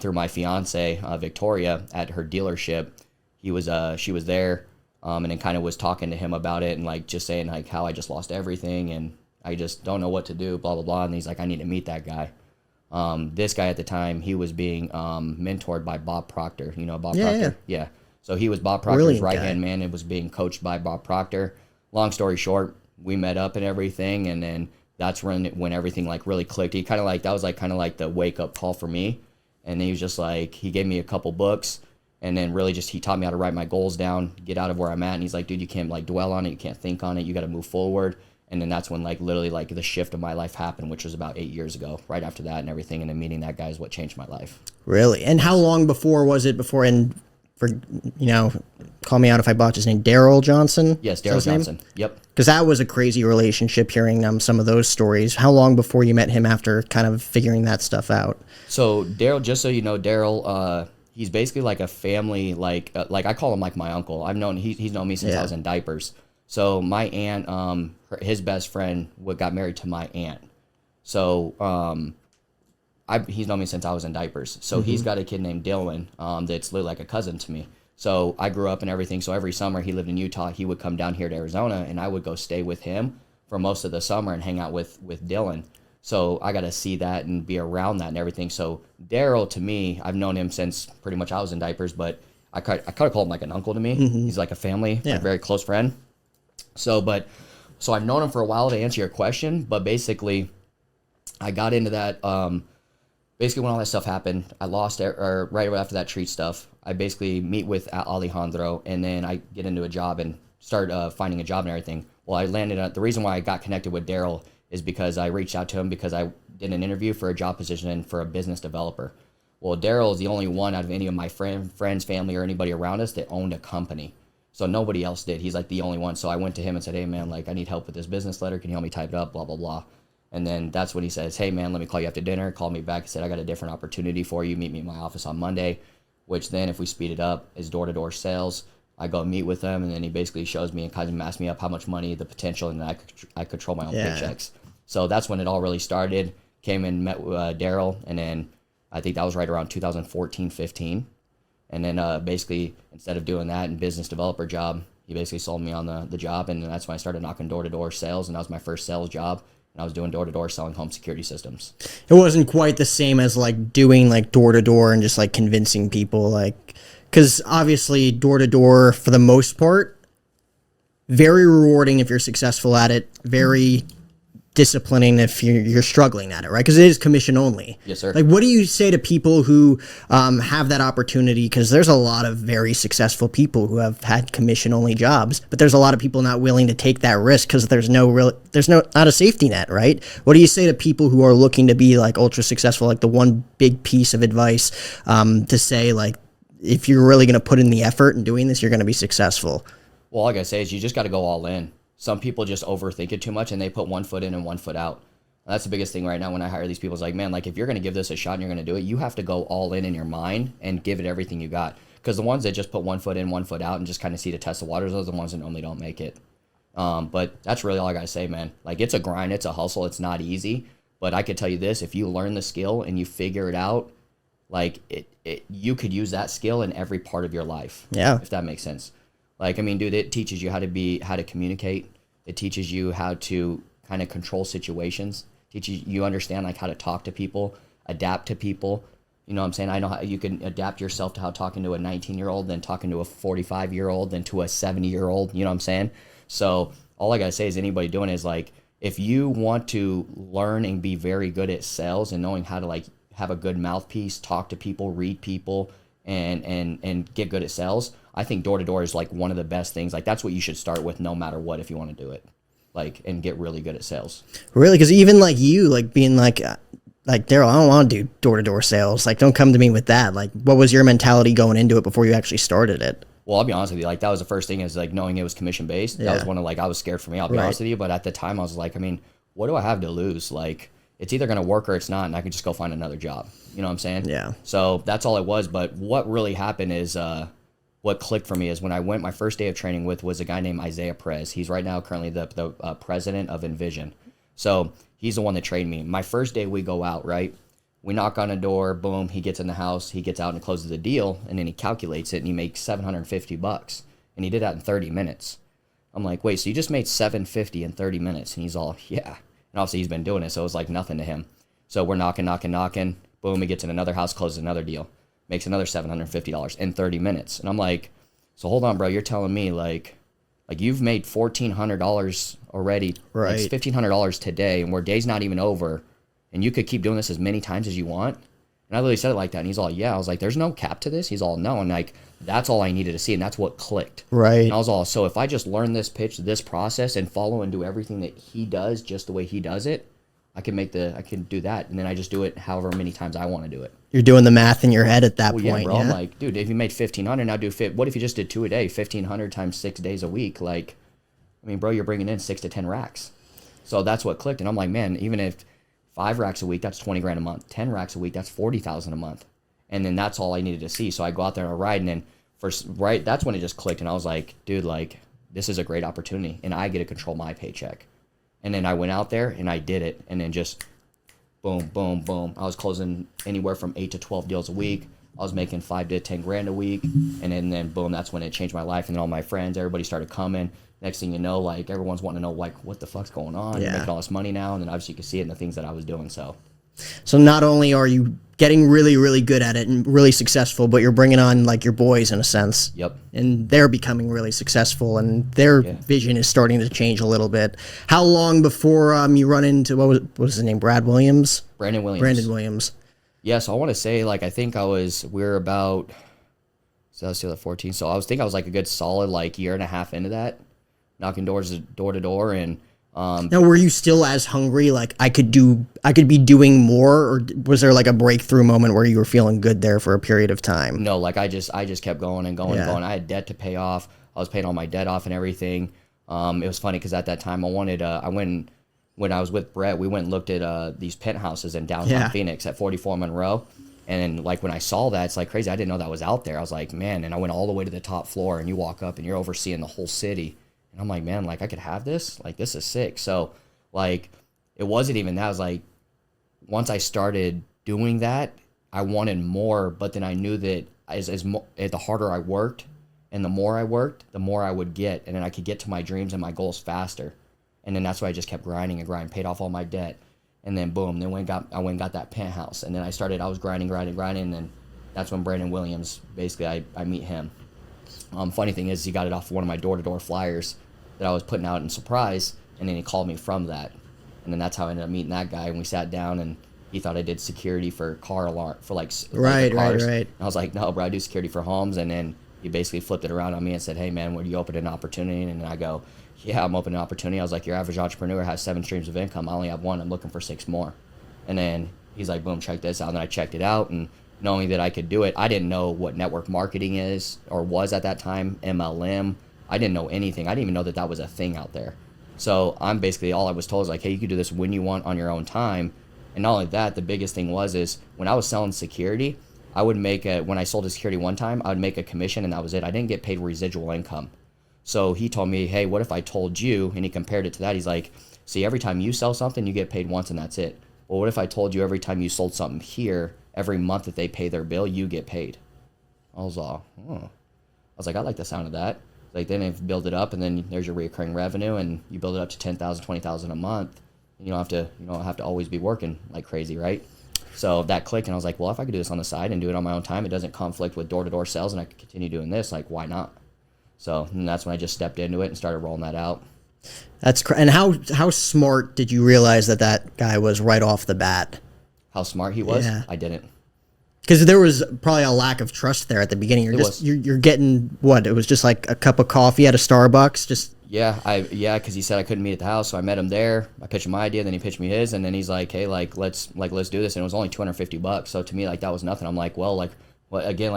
through my fiance, Victoria, at her dealership. She was there. And then kind of was talking to him about it, and like just saying like how I just lost everything and I just don't know what to do, blah, blah, blah. And he's like, I need to meet that guy. This guy at the time, he was being mentored by Bob Proctor. You know Bob Proctor? Yeah. So he was Bob Proctor's right-hand man and was being coached by Bob Proctor. Long story short, we met up and everything, and then that's when everything like really clicked. That was kind of like the wake-up call for me. And then he was just like, he gave me a couple books. And then really just, he taught me how to write my goals down, get out of where I'm at. And he's like, dude, you can't like dwell on it. You can't think on it. You got to move forward. And then that's when like literally like the shift of my life happened, which was about 8 years ago, right after that and everything. And then meeting that guy is what changed my life. Really? And how long before was it before, and for, you know, call me out if I botched his name, Daryl Johnson? Yes, Daryl Johnson. Yep. Because that was a crazy relationship, hearing some of those stories. How long before you met him after kind of figuring that stuff out? So Daryl, just so you know, Daryl, he's basically like a family, like I call him like my uncle. He's known me since I was in diapers. So my aunt, his best friend got married to my aunt. So he's known me since I was in diapers. So he's got a kid named Dylan that's literally like a cousin to me. So I grew up and everything. So every summer, he lived in Utah. He would come down here to Arizona, and I would go stay with him for most of the summer and hang out with Dylan. So I got to see that and be around that and everything. So Daryl, to me, I've known him since pretty much I was in diapers, but I kind of call him like an uncle to me. He's like a family, a very close friend. So I've known him for a while, to answer your question, but basically I got into that, basically when all that stuff happened, I lost, or right after that treat stuff, I basically meet with Alejandro, and then I get into a job and start finding a job and everything. Well, I landed the reason why I got connected with Daryl is because I reached out to him because I did an interview for a job position for a business developer. Well, Daryl is the only one out of any of my friends, family, or anybody around us that owned a company. So nobody else did. He's like the only one. So I went to him and said, hey, man, like I need help with this business letter. Can you help me type it up? Blah, blah, blah. And then that's when he says, hey, man, let me call you after dinner. Called me back and said, I got a different opportunity for you. Meet me in my office on Monday, which then if we speed it up is door-to-door sales. I go meet with him, and then he basically shows me and kind of masks me up how much money, the potential, and I control my own paychecks. So that's when it all really started. Came and met Daryl, and then I think that was right around 2014, 15. And then basically, instead of doing that and business developer job, he basically sold me on the job. And that's when I started knocking door-to-door sales. And that was my first sales job. And I was doing door-to-door selling home security systems. It wasn't quite the same as like doing like door-to-door and just like convincing people, like, because obviously door-to-door for the most part, very rewarding if you're successful at it, very disciplining if you're struggling at it, right? Because it is commission only. Yes, sir. Like, what do you say to people who have that opportunity? Because there's a lot of very successful people who have had commission only jobs, but there's a lot of people not willing to take that risk because there's not a safety net, right? What do you say to people who are looking to be like ultra successful? Like the one big piece of advice to say, like, if you're really going to put in the effort in doing this, you're going to be successful. Well, all I gotta say is you just got to go all in. Some people just overthink it too much and they put 1 foot in and 1 foot out. And that's the biggest thing right now when I hire these people. It's like, man, like if you're going to give this a shot and you're going to do it, you have to go all in your mind and give it everything you got. Because the ones that just put 1 foot in, 1 foot out and just kind of see to test the waters, those are the ones that normally don't make it. But that's really all I got to say, man. Like it's a grind, it's a hustle, it's not easy. But I could tell you this, if you learn the skill and you figure it out, like you could use that skill in every part of your life. Yeah. If that makes sense. Like, I mean, dude, it teaches you how to communicate. It teaches you how to kind of control situations. Teaches you understand like how to talk to people, adapt to people. You know what I'm saying? I know how you can adapt yourself to how talking to a 19-year-old, then talking to a 45-year-old, then to a 70-year-old. You know what I'm saying? So all I gotta say is anybody doing it is like, if you want to learn and be very good at sales and knowing how to like have a good mouthpiece, talk to people, read people, and get good at sales, I think door-to-door is like one of the best things. Like that's what you should start with no matter what if you want to do it, like, and get really good at sales. Really? Because even like you, like being like Daryl, I don't want to do door-to-door sales. Like, don't come to me with that. Like, what was your mentality going into it before you actually started it? Well, I'll be honest with you. Like, that was the first thing is like knowing it was commission-based. That was one of like, I was scared for me. I'll be honest with you. But at the time I was like, I mean, what do I have to lose? Like, it's either going to work or it's not. And I could just go find another job. You know what I'm saying? Yeah. So that's all it was. But what really happened is, what clicked for me is when I went, my first day of training was a guy named Isaiah Perez. He's right now currently the president of Envision. So he's the one that trained me. My first day we go out, right? We knock on a door, boom, he gets in the house, he gets out and closes the deal, and then he calculates it and he makes $750. And he did that in 30 minutes. I'm like, wait, so you just made $750 in 30 minutes? And he's all, yeah. And obviously he's been doing it, so it was like nothing to him. So we're knocking. Boom, he gets in another house, closes another deal. Makes another $750 in 30 minutes. And I'm like, so hold on, bro, you're telling me like you've made $1,400 already, right? Like $1,500 today, and where day's not even over, and you could keep doing this as many times as you want? And I literally said it like that, and he's all, yeah. I was like, there's no cap to this? He's all, no. And like, that's all I needed to see, and that's what clicked. Right. And I was all, so if I just learn this pitch, this process, and follow and do everything that he does just the way he does it, I can do that, and then I just do it however many times I want to do it. You're doing the math in your head at that point. Yeah, bro. Yeah? I'm like, dude, if you made $1,500, now what if you just did 2 a day, 1,500 times 6 days a week? Like, I mean, bro, you're bringing in 6 to 10 racks. So that's what clicked, and I'm like, man, even if 5 racks a week, that's $20,000 a month. 10 racks a week, that's $40,000 a month. And then that's all I needed to see. So I go out there and I ride, and then that's when it just clicked, and I was like, dude, like, this is a great opportunity, and I get to control my paycheck. And then I went out there and I did it, and then just boom, boom, boom. I was closing anywhere from 8 to 12 deals a week. I was making $5 to $10,000 a week, and then boom, that's when it changed my life. And then all my friends, everybody started coming. Next thing you know, like everyone's wanting to know like what the fuck's going on. Yeah. You're making all this money now, and then obviously you can see it in the things that I was doing. So not only are you getting really, really good at it and really successful, but you're bringing on like your boys in a sense. Yep. And they're becoming really successful, and their vision is starting to change a little bit. How long before you run into, what was his name? Brandon Williams. Yeah. So I want to say, like, I think we're about, so that's 2014. So I was like a good solid like year and a half into that, knocking doors door to door. And now, were you still as hungry? Like I could be doing more, or was there like a breakthrough moment where you were feeling good there for a period of time? No, like I just kept going and going and going. I had debt to pay off. I was paying all my debt off and everything. It was funny because at that time I went when I was with Brett, we went and looked at these penthouses in downtown Phoenix at 44 Monroe. And like when I saw that, it's like crazy. I didn't know that was out there. I was like, man, and I went all the way to the top floor, and you walk up and you're overseeing the whole city. And I'm like, man, like I could have this. Like this is sick. So like it wasn't even that. I was like, once I started doing that, I wanted more, but then I knew that the harder I worked and the more I worked, the more I would get, and then I could get to my dreams and my goals faster. And then that's why I just kept grinding and grinding, paid off all my debt, and then boom, I went and got that penthouse, and then I was grinding, and then that's when Brandon Williams, basically I meet him. Funny thing is, he got it off one of my door-to-door flyers that I was putting out in surprise, and then he called me from that, and then that's how I ended up meeting that guy, and we sat down, and he thought I did security for car alarm for like Right. And I was like, no, bro, I do security for homes, and then he basically flipped it around on me and said, hey man, would you open an opportunity? And I go, yeah, I'm opening an opportunity. I was like, your average entrepreneur has 7 streams of income. I only have 1. I'm looking for 6 more. And then he's like, boom, check this out. And then I checked it out, and knowing that I could do it, I didn't know what network marketing is or was at that time, MLM. I didn't know anything. I didn't even know that was a thing out there. So I'm basically, all I was told is like, hey, you can do this when you want on your own time. And not only that, the biggest thing is when I was selling security, I would when I sold a security one time, I would make a commission, and that was it. I didn't get paid residual income. So he told me, hey, what if I told you, and he compared it to that. He's like, see, every time you sell something, you get paid once and that's it. Well, what if I told you every time you sold something here, every month that they pay their bill, you get paid? I was like, oh. I was like, I like the sound of that. Like, then if you build it up, and then there's your recurring revenue, and you build it up to 10,000, 20,000 a month. You don't have to always be working like crazy, right? So that clicked, and I was like, well, if I could do this on the side and do it on my own time, it doesn't conflict with door-to-door sales, and I could continue doing this, like, why not? So and that's when I just stepped into it and started rolling that out. And how smart did you realize that guy was right off the bat? How smart he was? Yeah. I didn't. Because there was probably a lack of trust there at the beginning. You're getting what? It was just like a cup of coffee at a Starbucks, just. Yeah, because he said I couldn't meet at the house, so I met him there. I pitched him my idea, then he pitched me his, and then he's like, "Hey, let's do this." And it was only $250. So to me, that was nothing. I'm like, well, again,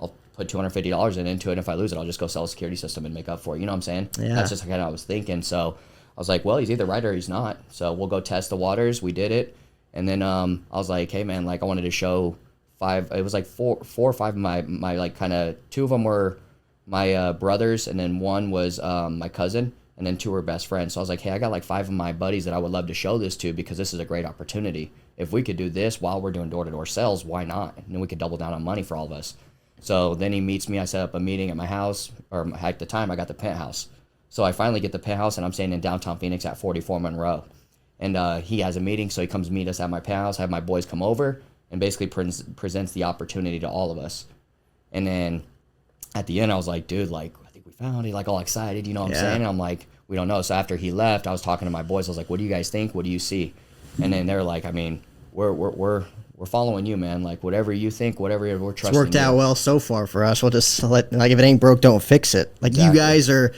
I'll put $250 into it. And if I lose it, I'll just go sell a security system and make up for it. You know what I'm saying? Yeah. That's just kind of what I was thinking. So I was like, well, he's either right or he's not. So we'll go test the waters. We did it, and then I was like, hey man, I wanted to show 5. It was like 4 or 5 of my kind of 2 of them were my brothers, and then 1 was my cousin, and then 2 were best friends. So I was like, hey, I got 5 of my buddies that I would love to show this to, because this is a great opportunity. If we could do this while we're doing door-to-door sales, why not? And then we could double down on money for all of us. So then he meets me. I set up a meeting at my house, or at the time I got the penthouse. So I finally get the penthouse, and I'm staying in downtown Phoenix at 44 Monroe. And he has a meeting, so he comes meet us at my penthouse, have my boys come over, and basically presents the opportunity to all of us. And then at the end, I was like, dude, I think we found it, all excited, you know what I'm saying? And I'm like, we don't know. So after he left, I was talking to my boys. I was like, what do you guys think? What do you see? And then they're like, I mean, we're following you, man. Whatever you think, whatever we're trusting. It's worked out well so far for us. We'll just if it ain't broke, don't fix it. Exactly. You guys are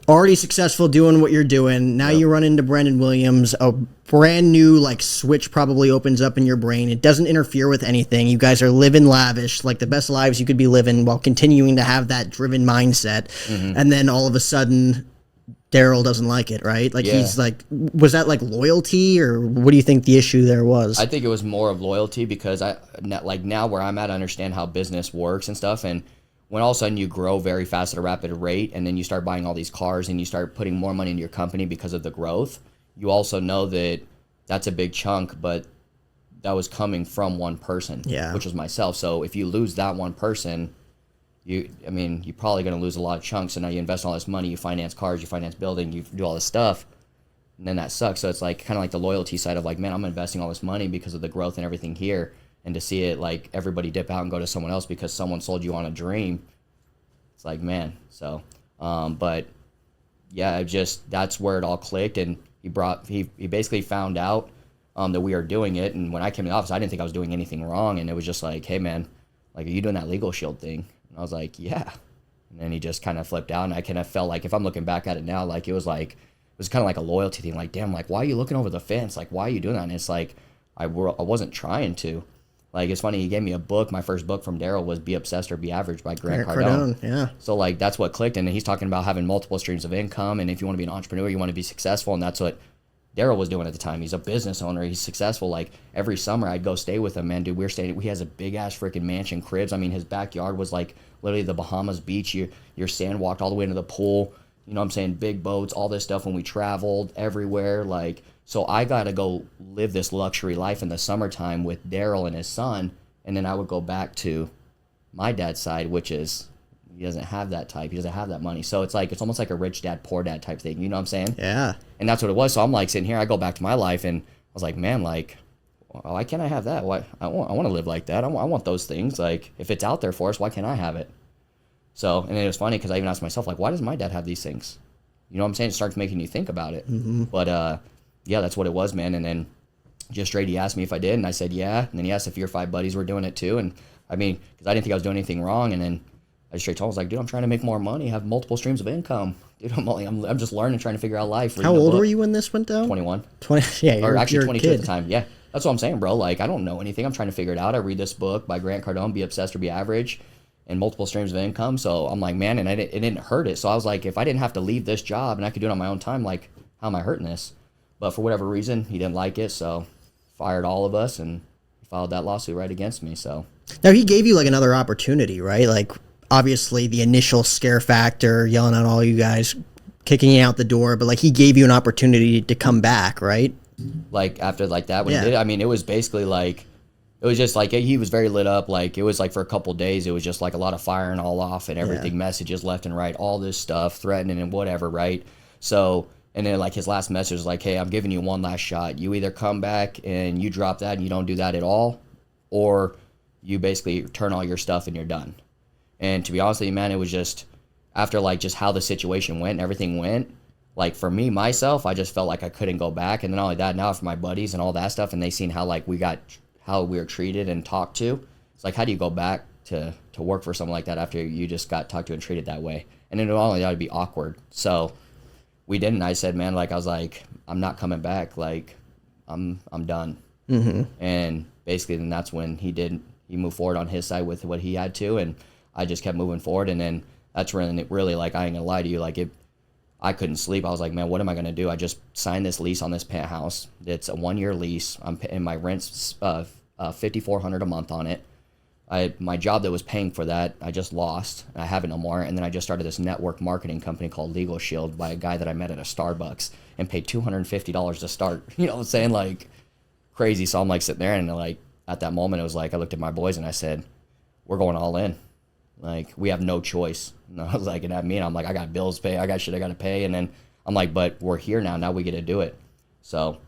already successful doing what you're doing. Now you run into Brandon Williams. A brand new switch probably opens up in your brain. It doesn't interfere with anything. You guys are living lavish, the best lives you could be living, while continuing to have that driven mindset. Mm-hmm. And then all of a sudden, Daryl doesn't like it, right? He's was that loyalty, or what do you think the issue there was? I think it was more of loyalty, because now where I'm at, I understand how business works and stuff. And when all of a sudden you grow very fast at a rapid rate, and then you start buying all these cars, and you start putting more money into your company because of the growth, you also know that that's a big chunk, but that was coming from one person, which was myself. So if you lose that one person, you're probably going to lose a lot of chunks. So now you invest all this money, you finance cars, you finance building, you do all this stuff, and then that sucks. So it's kind of the loyalty side of man, I'm investing all this money because of the growth and everything here, and to see it everybody dip out and go to someone else because someone sold you on a dream, it's man. So but yeah, that's where it all clicked. And he basically found out that we are doing it. And when I came to the office, I didn't think I was doing anything wrong, and it was just hey man, are you doing that legal shield thing? And I was like, yeah. And then he just kind of flipped out, and I kind of felt if I'm looking back at it now, it was kind of a loyalty thing. Damn, why are you looking over the fence? Why are you doing that? And it's I wasn't trying to. It's funny, he gave me a book. My first book from Daryl was Be Obsessed or Be Average by Grant Cardone. Yeah. So that's what clicked. And he's talking about having multiple streams of income, and if you want to be an entrepreneur, you want to be successful, and that's what Daryl was doing at the time. He's a business owner. He's successful. Every summer I'd go stay with him, man. Dude, he has a big ass freaking mansion, cribs. I mean, his backyard was literally the Bahamas beach. You're sand walked all the way into the pool. You know what I'm saying? Big boats, all this stuff when we traveled everywhere. So I got to go live this luxury life in the summertime with Daryl and his son, and then I would go back to my dad's side, which is he doesn't have that type. He doesn't have that money. So it's like it's almost like a rich dad, poor dad type thing. You know what I'm saying? Yeah. And that's what it was. So I'm like sitting here. I go back to my life, and I was like, man, like, why can't I have that? Why I want to live like that. I want those things. Like, if it's out there for us, why can't I have it? So, and it was funny because I even asked myself, like, why does my dad have these things? You know what I'm saying? It starts making you think about it. Mm-hmm. But yeah, that's what it was, man. And then just straight, he asked me if I did, and I said yeah. And then he asked if your 5 buddies were doing it too. And I mean, because I didn't think I was doing anything wrong. And then I just straight told him, I was like, dude, I'm trying to make more money, have multiple streams of income. Dude, I'm just learning, trying to figure out life. How old were you when this went down? 21. 20. Yeah, Or actually you're a 22 kid. at the time. Yeah, that's what I'm saying, bro. Like, I don't know anything. I'm trying to figure it out. I read this book by Grant Cardone, Be Obsessed or Be Average, and multiple streams of income. So I'm like, man, and it didn't hurt it. So I was like, if I didn't have to leave this job and I could do it on my own time, like, how am I hurting this? But for whatever reason, he didn't like it, so fired all of us and filed that lawsuit right against me. So Now, he gave you like another opportunity, right? Like, obviously the initial scare factor, yelling at all you guys, kicking you out the door, but like he gave you an opportunity to come back, right? like after like that when Yeah. he did it, I mean, it was basically like, it was just like he was very lit up. Like, it was like for a couple days, it was just like a lot of firing all off and everything, messages left and right, all this stuff, threatening and whatever, right? So, and then like his last message was like, hey, I'm giving you one last shot. You either come back and you drop that and you don't do that at all, or you basically turn all your stuff and you're done. And to be honest with you, man, it was just after like just how the situation went and everything went, like for me, myself, I just felt like I couldn't go back. And then not only that, now for my buddies and all that stuff, and they seen how like how we were treated and talked to. It's like, how do you go back to work for something like that after you just got talked to and treated that way? And then not only that, would be awkward. So we didn't. I said, man, like I was like, I'm not coming back. Like I'm done. Mm-hmm. And basically, then that's when he moved forward on his side with what he had to, and I just kept moving forward. And then that's really like, I ain't gonna lie to you, like I couldn't sleep. I was like, man, what am I gonna do? I just signed this lease on this penthouse. It's a 1-year lease. I'm paying my rent's $5,400 a month on it. My job that was paying for that, I just lost. I have it no more. And then I just started this network marketing company called Legal Shield by a guy that I met at a Starbucks and paid $250 to start. You know what I'm saying? Like crazy. So I'm like sitting there, and like at that moment, it was like I looked at my boys and I said, we're going all in. Like, we have no choice. And I was like, and at me, and I'm like, I got bills to pay, I got shit I got to pay. And then I'm like, but we're here now. Now we get to do it. So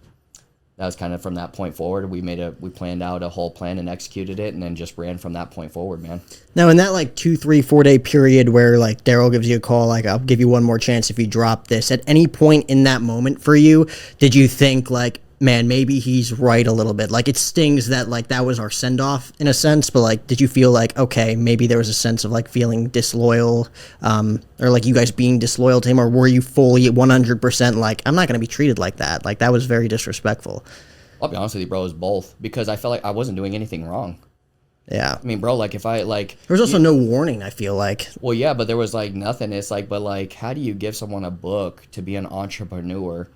that was kind of from that point forward. We planned out a whole plan and executed it, and then just ran from that point forward, man. Now, in that like 2, 3, 4 day period where like Daryl gives you a call, like, I'll give you one more chance if you drop this, at any point in that moment for you, did you think like, man, maybe he's right a little bit? Like, it stings that like that was our send off in a sense, but like, did you feel like, okay, maybe there was a sense of like feeling disloyal, or like you guys being disloyal to him, or were you fully 100% like, I'm not going to be treated like that? Like, that was very disrespectful. I'll be honest with you, bro, it was both, because I felt like I wasn't doing anything wrong. Yeah. I mean, bro, like if I like, There was also no warning, I feel like. well, yeah, but there was like nothing. It's like, but like, how do you give someone a book to be an entrepreneur?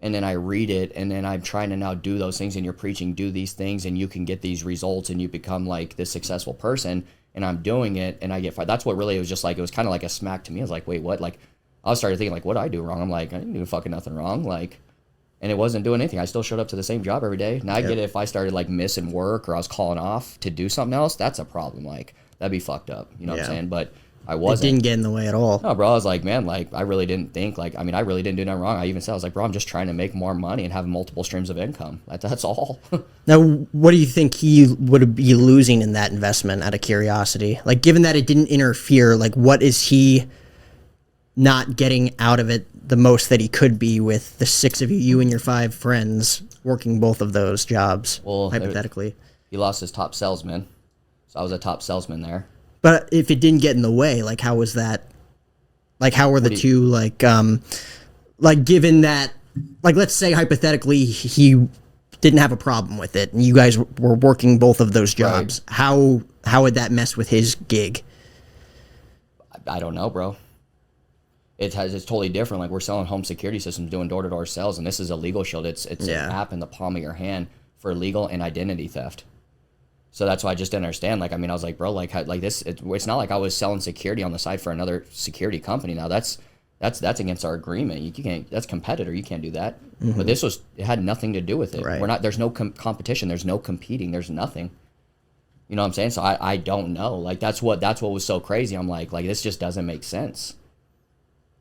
And then I read it, and then I'm trying to now do those things, and you're preaching, do these things, and you can get these results, and you become like this successful person, and I'm doing it, and I get fired. That's what really, it was just like, it was kind of like a smack to me. I was like, wait, what? Like, I started thinking, like, what did I do wrong? I'm like, I didn't do fucking nothing wrong. Like, and it wasn't doing anything. I still showed up to the same job every day. Now I get it, if I started like missing work or I was calling off to do something else, that's a problem. Like, that'd be fucked up. You know what I'm saying? But I It wasn't. didn't get in the way at all. No, bro, I was like, man, like, I really didn't think, like, I mean, I really didn't do nothing wrong. I even said, I was like, bro, I'm just trying to make more money and have multiple streams of income. That's all. Now, what do you think he would be losing in that investment, out of curiosity? Like, given that it didn't interfere, like, what is he not getting out of it the most that he could be with the 6 of you and your 5 friends, working both of those jobs, Well, hypothetically? He lost his top salesman. So I was a top salesman there. But if it didn't get in the way, like, how was that? Like, how were the two, like, given that, like, let's say hypothetically he didn't have a problem with it, and you guys were working both of those jobs, how would that mess with his gig? I don't know, bro. It's totally different. Like, we're selling home security systems, doing door-to-door sales, and this is a legal shield. It's an app in the palm of your hand for legal and identity theft. So that's why I just didn't understand. Like, I mean, I was like, bro, like this, it's not like I was selling security on the side for another security company. Now that's against our agreement. You can't, that's competitor. You can't do that. Mm-hmm. But it had nothing to do with it. Right. There's no competition. There's no competing. There's nothing. You know what I'm saying? So I don't know. Like that's what was so crazy. I'm like this just doesn't make sense.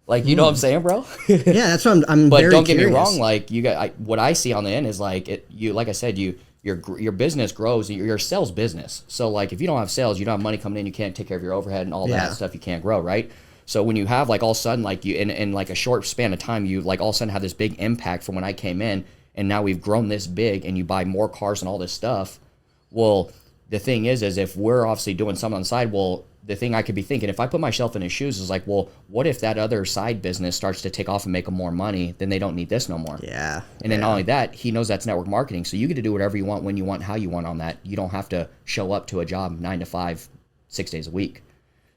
Like, you know what I'm saying, bro? Yeah, that's what I'm But very don't get curious. me wrong. Like what I see on the end is like like I said, your business grows. You're a sales business. So like if you don't have sales, you don't have money coming in. You can't take care of your overhead and all that stuff. You can't grow, right? So when you have like all of a sudden like you in like a short span of time, you like all of a sudden have this big impact from when I came in, and now we've grown this big, and you buy more cars and all this stuff. Well, the thing is if we're obviously doing something on the side, well, the thing I could be thinking, if I put myself in his shoes, is like, well, what if that other side business starts to take off and make them more money? Then they don't need this no more. Yeah. And then not only that, he knows that's network marketing. So you get to do whatever you want, when you want, how you want on that. You don't have to show up to a job 9 to 5, 6 days a week.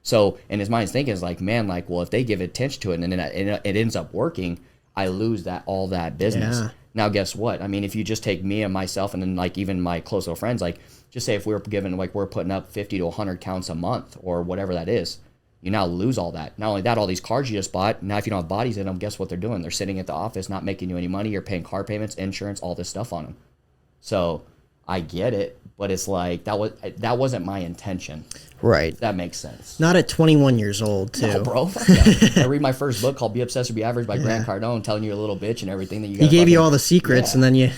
So in his mind, he's thinking is like, man, like, well, if they give attention to it and then it ends up working, I lose all that business. Yeah. Now, guess what? I mean, if you just take me and myself and then like even my close little friends, like just say if we're putting up 50 to 100 counts a month or whatever that is, you now lose all that. Not only that, all these cars you just bought, now if you don't have bodies in them, guess what they're doing? They're sitting at the office, not making you any money. You're paying car payments, insurance, all this stuff on them. So I get it, but it's like that wasn't my intention. Right. That makes sense. Not at 21 years old, too. No, bro. Yeah. I read my first book called Be Obsessed or Be Average by Grant Cardone, telling you a little bitch and everything that you got. He gave you all the secrets, and then you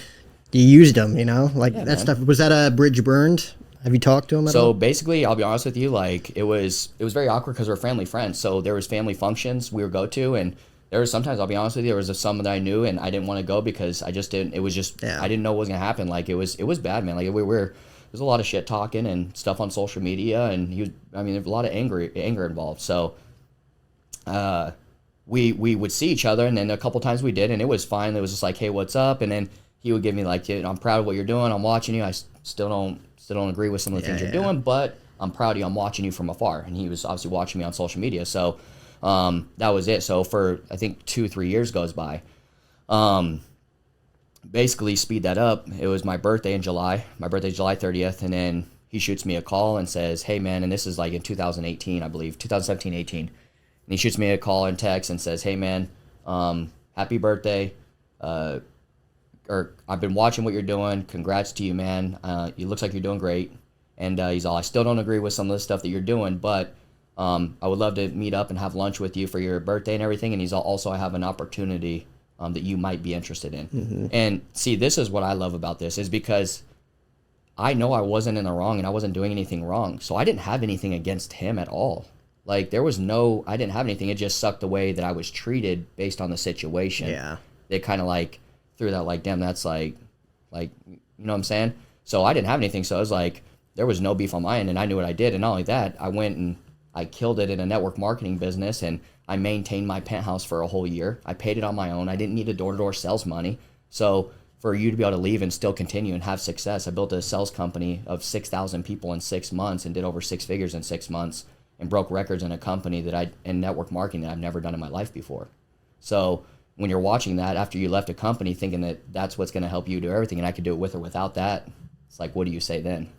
used them, you know? Like, that man. stuff. Was that a bridge burned? Have you talked to him at all? So basically, I'll be honest with you, like it was very awkward because we're family friends. So there was family functions we would go to, and there was sometimes, I'll be honest with you, there was some that I knew and I didn't want to go because I just didn't. It was just I didn't know what was gonna happen. Like it was bad, man. Like there's a lot of shit talking and stuff on social media, and there's a lot of anger involved. So we would see each other, and then a couple times we did, and it was fine. It was just like, hey, what's up? And then he would give me like, I'm proud of what you're doing. I'm watching you. I still don't agree with some of the things you're doing, but I'm proud of you. I'm watching you from afar. And he was obviously watching me on social media. So that was it. So for, I think 2-3 years goes by. Basically speed that up. It was my birthday in July. My birthday's July 30th. And then he shoots me a call and says, hey man, and this is like in 2018, I believe, 2017, 18. And he shoots me a call and text and says, hey man, happy birthday. Or I've been watching what you're doing. Congrats to you, man. It looks like you're doing great. And he's all, I still don't agree with some of the stuff that you're doing, but I would love to meet up and have lunch with you for your birthday and everything. And he's all, also, I have an opportunity that you might be interested in. Mm-hmm. And see, this is what I love about this, is because I know I wasn't in the wrong and I wasn't doing anything wrong. So I didn't have anything against him at all. Like I didn't have anything. It just sucked the way that I was treated based on the situation. Yeah. They kind of like threw that like, damn, that's like, you know what I'm saying? So I didn't have anything. So I was like, there was no beef on my end, and I knew what I did. And not only that, I went and I killed it in a network marketing business, and I maintained my penthouse for a whole year. I paid it on my own. I didn't need a door-to-door sales money. So for you to be able to leave and still continue and have success, I built a sales company of 6,000 people in 6 months and did over 6 figures in 6 months and broke records in a company in network marketing that I've never done in my life before. So when you're watching that after you left a company thinking that that's what's going to help you do everything and I could do it with or without that, it's like, what do you say then?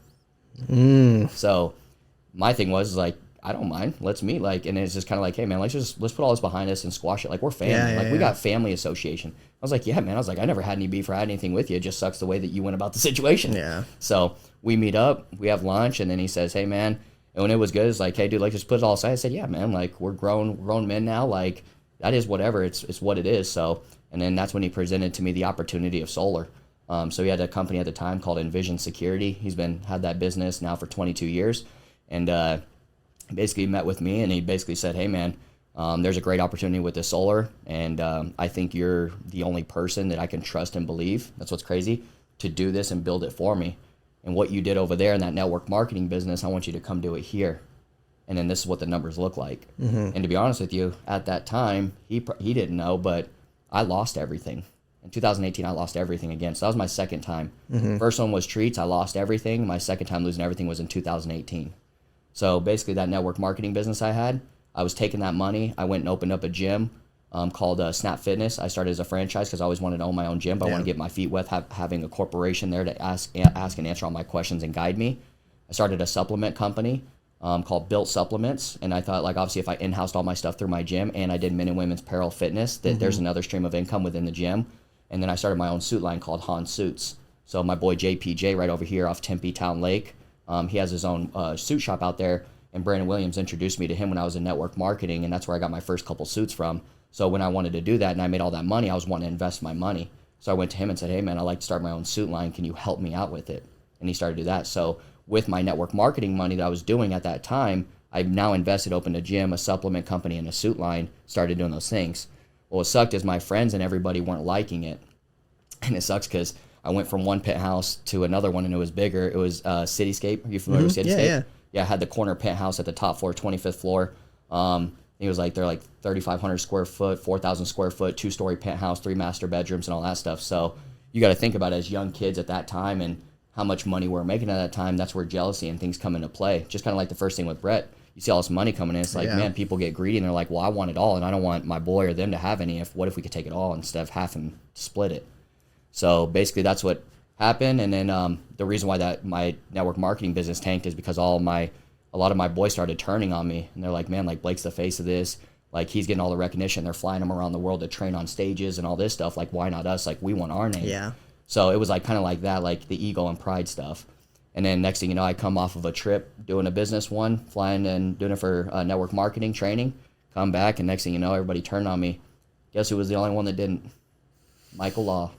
So my thing was like, I don't mind. Let's meet. Like, and it's just kind of like, hey man, let's put all this behind us and squash it. Like we're family. We got family association. I was like, yeah, man. I was like, I never had any beef or had anything with you. It just sucks the way that you went about the situation. Yeah. So we meet up, we have lunch, and then he says, hey man, and when it was good, it's like, hey dude, like just put it all aside. I said, yeah, man, like we're grown men now. Like that is whatever. It's what it is. So, and then that's when he presented to me the opportunity of solar. So he had a company at the time called Envision Security. He's had that business now for 22 years. And basically met with me, and he basically said, hey man, there's a great opportunity with this solar, and I think you're the only person that I can trust and believe, that's what's crazy, to do this and build it for me. And what you did over there in that network marketing business, I want you to come do it here. And then this is what the numbers look like. Mm-hmm. And to be honest with you, at that time, he didn't know, but I lost everything. In 2018, I lost everything again. So that was my second time. Mm-hmm. First one was treats. I lost everything. My second time losing everything was in 2018. So basically that network marketing business I was taking that money. I went and opened up a gym called Snap Fitness. I started as a franchise because I always wanted to own my own gym, but I want to get my feet wet, having a corporation there to ask and answer all my questions and guide me. I started a supplement company called Built Supplements, and I thought, like, obviously if I in-housed all my stuff through my gym and I did men and women's apparel fitness, that there's another stream of income within the gym. And then I started my own suit line called Hahn Suits. So my boy JPJ right over here off Tempe Town Lake, He has his own suit shop out there, and Brandon Williams introduced me to him when I was in network marketing, and that's where I got my first couple suits from. So when I wanted to do that and I made all that money, I was wanting to invest my money. So I went to him and said, hey man, I'd like to start my own suit line. Can you help me out with it? And he started to do that. So with my network marketing money that I was doing at that time, I've now invested, opened a gym, a supplement company, and a suit line, started doing those things. Well, what sucked is my friends and everybody weren't liking it. And it sucks because I went from one penthouse to another one, and it was bigger. It was Cityscape. Are you familiar with Cityscape? Yeah, I had the corner penthouse at the top floor, 25th floor. It was like, they're like 3,500 square foot, 4,000 square foot, 2-story penthouse, 3 master bedrooms, and all that stuff. So you got to think about it as young kids at that time and how much money we're making at that time. That's where jealousy and things come into play. Just kind of like the first thing with Brett. You see all this money coming in. It's like, man, people get greedy, and they're like, well, I want it all, and I don't want my boy or them to have any. What if we could take it all instead of having to split it? So basically that's what happened. And then the reason why that my network marketing business tanked is because a lot of my boys started turning on me, and they're like, man, like Blake's the face of this. Like, he's getting all the recognition. They're flying him around the world to train on stages and all this stuff. Like, why not us? Like, we want our name. Yeah. So it was like kind of like that, like the ego and pride stuff. And then next thing you know, I come off of a trip doing a business one, flying and doing it for network marketing training, come back, and next thing you know, everybody turned on me. Guess who was the only one that didn't? Michael Law.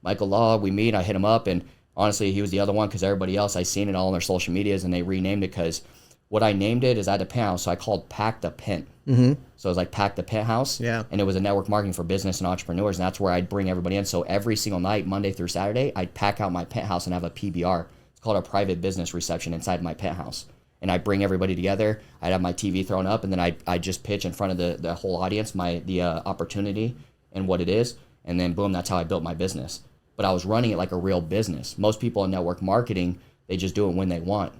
Michael Law, we meet, I hit him up, and honestly, he was the other one because everybody else, I seen it all on their social medias, and they renamed it because what I named it is I had a penthouse, so I called Pack the Pent. Mm-hmm. So it was like Pack the Penthouse, and it was a network marketing for business and entrepreneurs, and that's where I'd bring everybody in. So every single night, Monday through Saturday, I'd pack out my penthouse and have a PBR. It's called a private business reception inside my penthouse. And I'd bring everybody together. I'd have my TV thrown up, and then I'd just pitch in front of the whole audience the opportunity and what it is, and then boom, that's how I built my business. But I was running it like a real business. Most people in network marketing, they just do it when they want.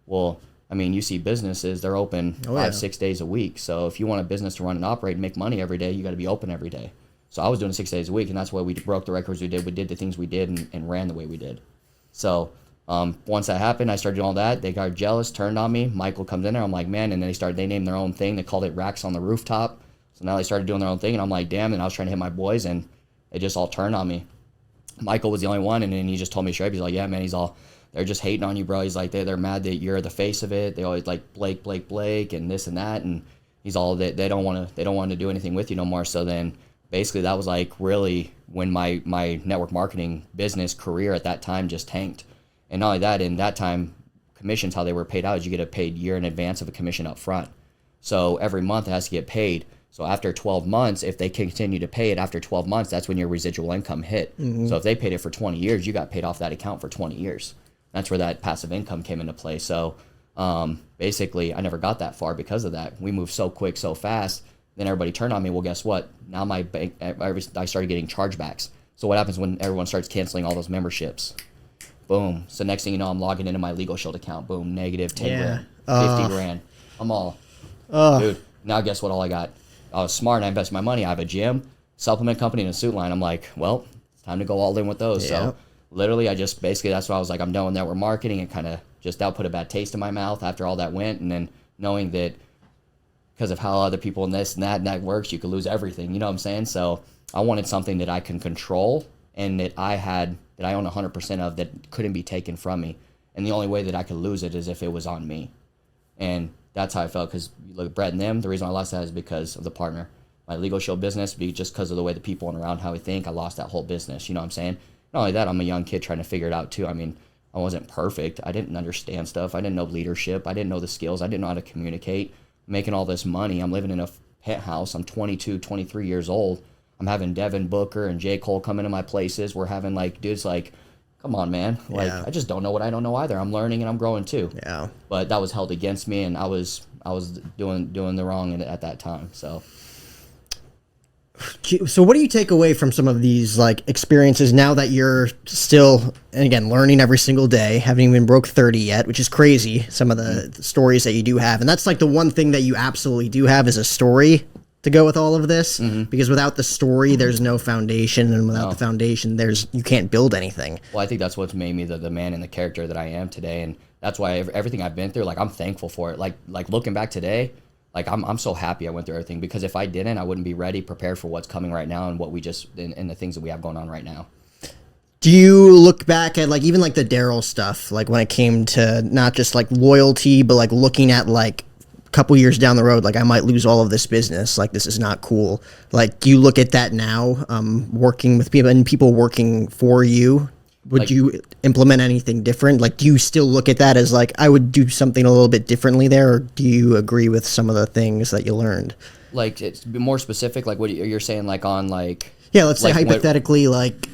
Well, I mean, you see businesses, they're open 5-6 days a week. So if you want a business to run and operate and make money every day, you got to be open every day. So I was doing 6 days a week, and that's why we broke the records we did. We did the things we did and ran the way we did. So once that happened, I started doing all that. They got jealous, turned on me. Michael comes in there. I'm like, man. And then they named their own thing. They called it Racks on the Rooftop. So now they started doing their own thing, and I'm like, damn. And I was trying to hit my boys, and they just all turned on me. Michael was the only one, and then he just told me straight. He's like, yeah, man, they're just hating on you, bro. He's like, they're mad that you're the face of it. They always like Blake, and this and that, and he's all that they don't want to do anything with you no more. So then basically that was like really when my network marketing business career at that time just tanked. And not only that, in that time, commissions, how they were paid out is you get a paid year in advance of a commission up front. So every month it has to get paid. So after 12 months, if they continue to pay it after 12 months, that's when your residual income hit. Mm-hmm. So if they paid it for 20 years, you got paid off that account for 20 years. That's where that passive income came into play. So basically, I never got that far because of that. We moved so quick, so fast. Then everybody turned on me. Well, guess what? Now my bank, I started getting chargebacks. So what happens when everyone starts canceling all those memberships? Boom. So next thing you know, I'm logging into my Legal Shield account. Boom. Negative 10 grand, 50 grand. I'm all, dude, now guess what all I got? I was smart and I invested my money. I have a gym, supplement company, and a suit line. I'm like, well, it's time to go all in with those. Yeah. So literally, that's why I was like, I'm done with network marketing, and kind of just that put a bad taste in my mouth after all that went. And then knowing that because of how other people and this and that works, you could lose everything. You know what I'm saying? So I wanted something that I can control and that I own 100% of, that couldn't be taken from me. And the only way that I could lose it is if it was on me. And that's how I felt, because you look at Brett and them, the reason I lost that is because of the partner. My Legal Shield business, just because of the way the people around how we think, I lost that whole business. You know what I'm saying? Not only that, I'm a young kid trying to figure it out too. I mean, I wasn't perfect. I didn't understand stuff. I didn't know leadership. I didn't know the skills. I didn't know how to communicate. I'm making all this money. I'm living in a penthouse. I'm 22, 23 years old. I'm having Devin Booker and J. Cole come into my places. We're having dudes like, come on, man. I just don't know what I don't know either. I'm learning and I'm growing too. Yeah. But that was held against me, and I was doing the wrong at that time. So what do you take away from some of these experiences now that you're still, and again, learning every single day, haven't even broke 30 yet, which is crazy, some of the stories that you do have. And that's the one thing that you absolutely do have is a story to go with all of this, because without the story, there's no foundation, and without the foundation, you can't build anything. Well, I think that's what's made me the man and the character that I am today, and that's why everything I've been through, I'm thankful for it. Like looking back today, I'm so happy I went through everything, because if I didn't, I wouldn't be ready, prepared for what's coming right now, and what we and the things that we have going on right now. Do you look back at like even like the Daryl stuff, like when it came to not just like loyalty, but like looking at like a couple years down the road, like I might lose all of this business, like this is not cool. Like, do you look at that now, working with people and people working for you? Would Like- you implement anything different? Like, do you still look at that as like I would do something a little bit differently there, or do you agree with some of the things that you learned? Like, it's be more specific, like what you're saying, like on like. Yeah, let's say like what- hypothetically, like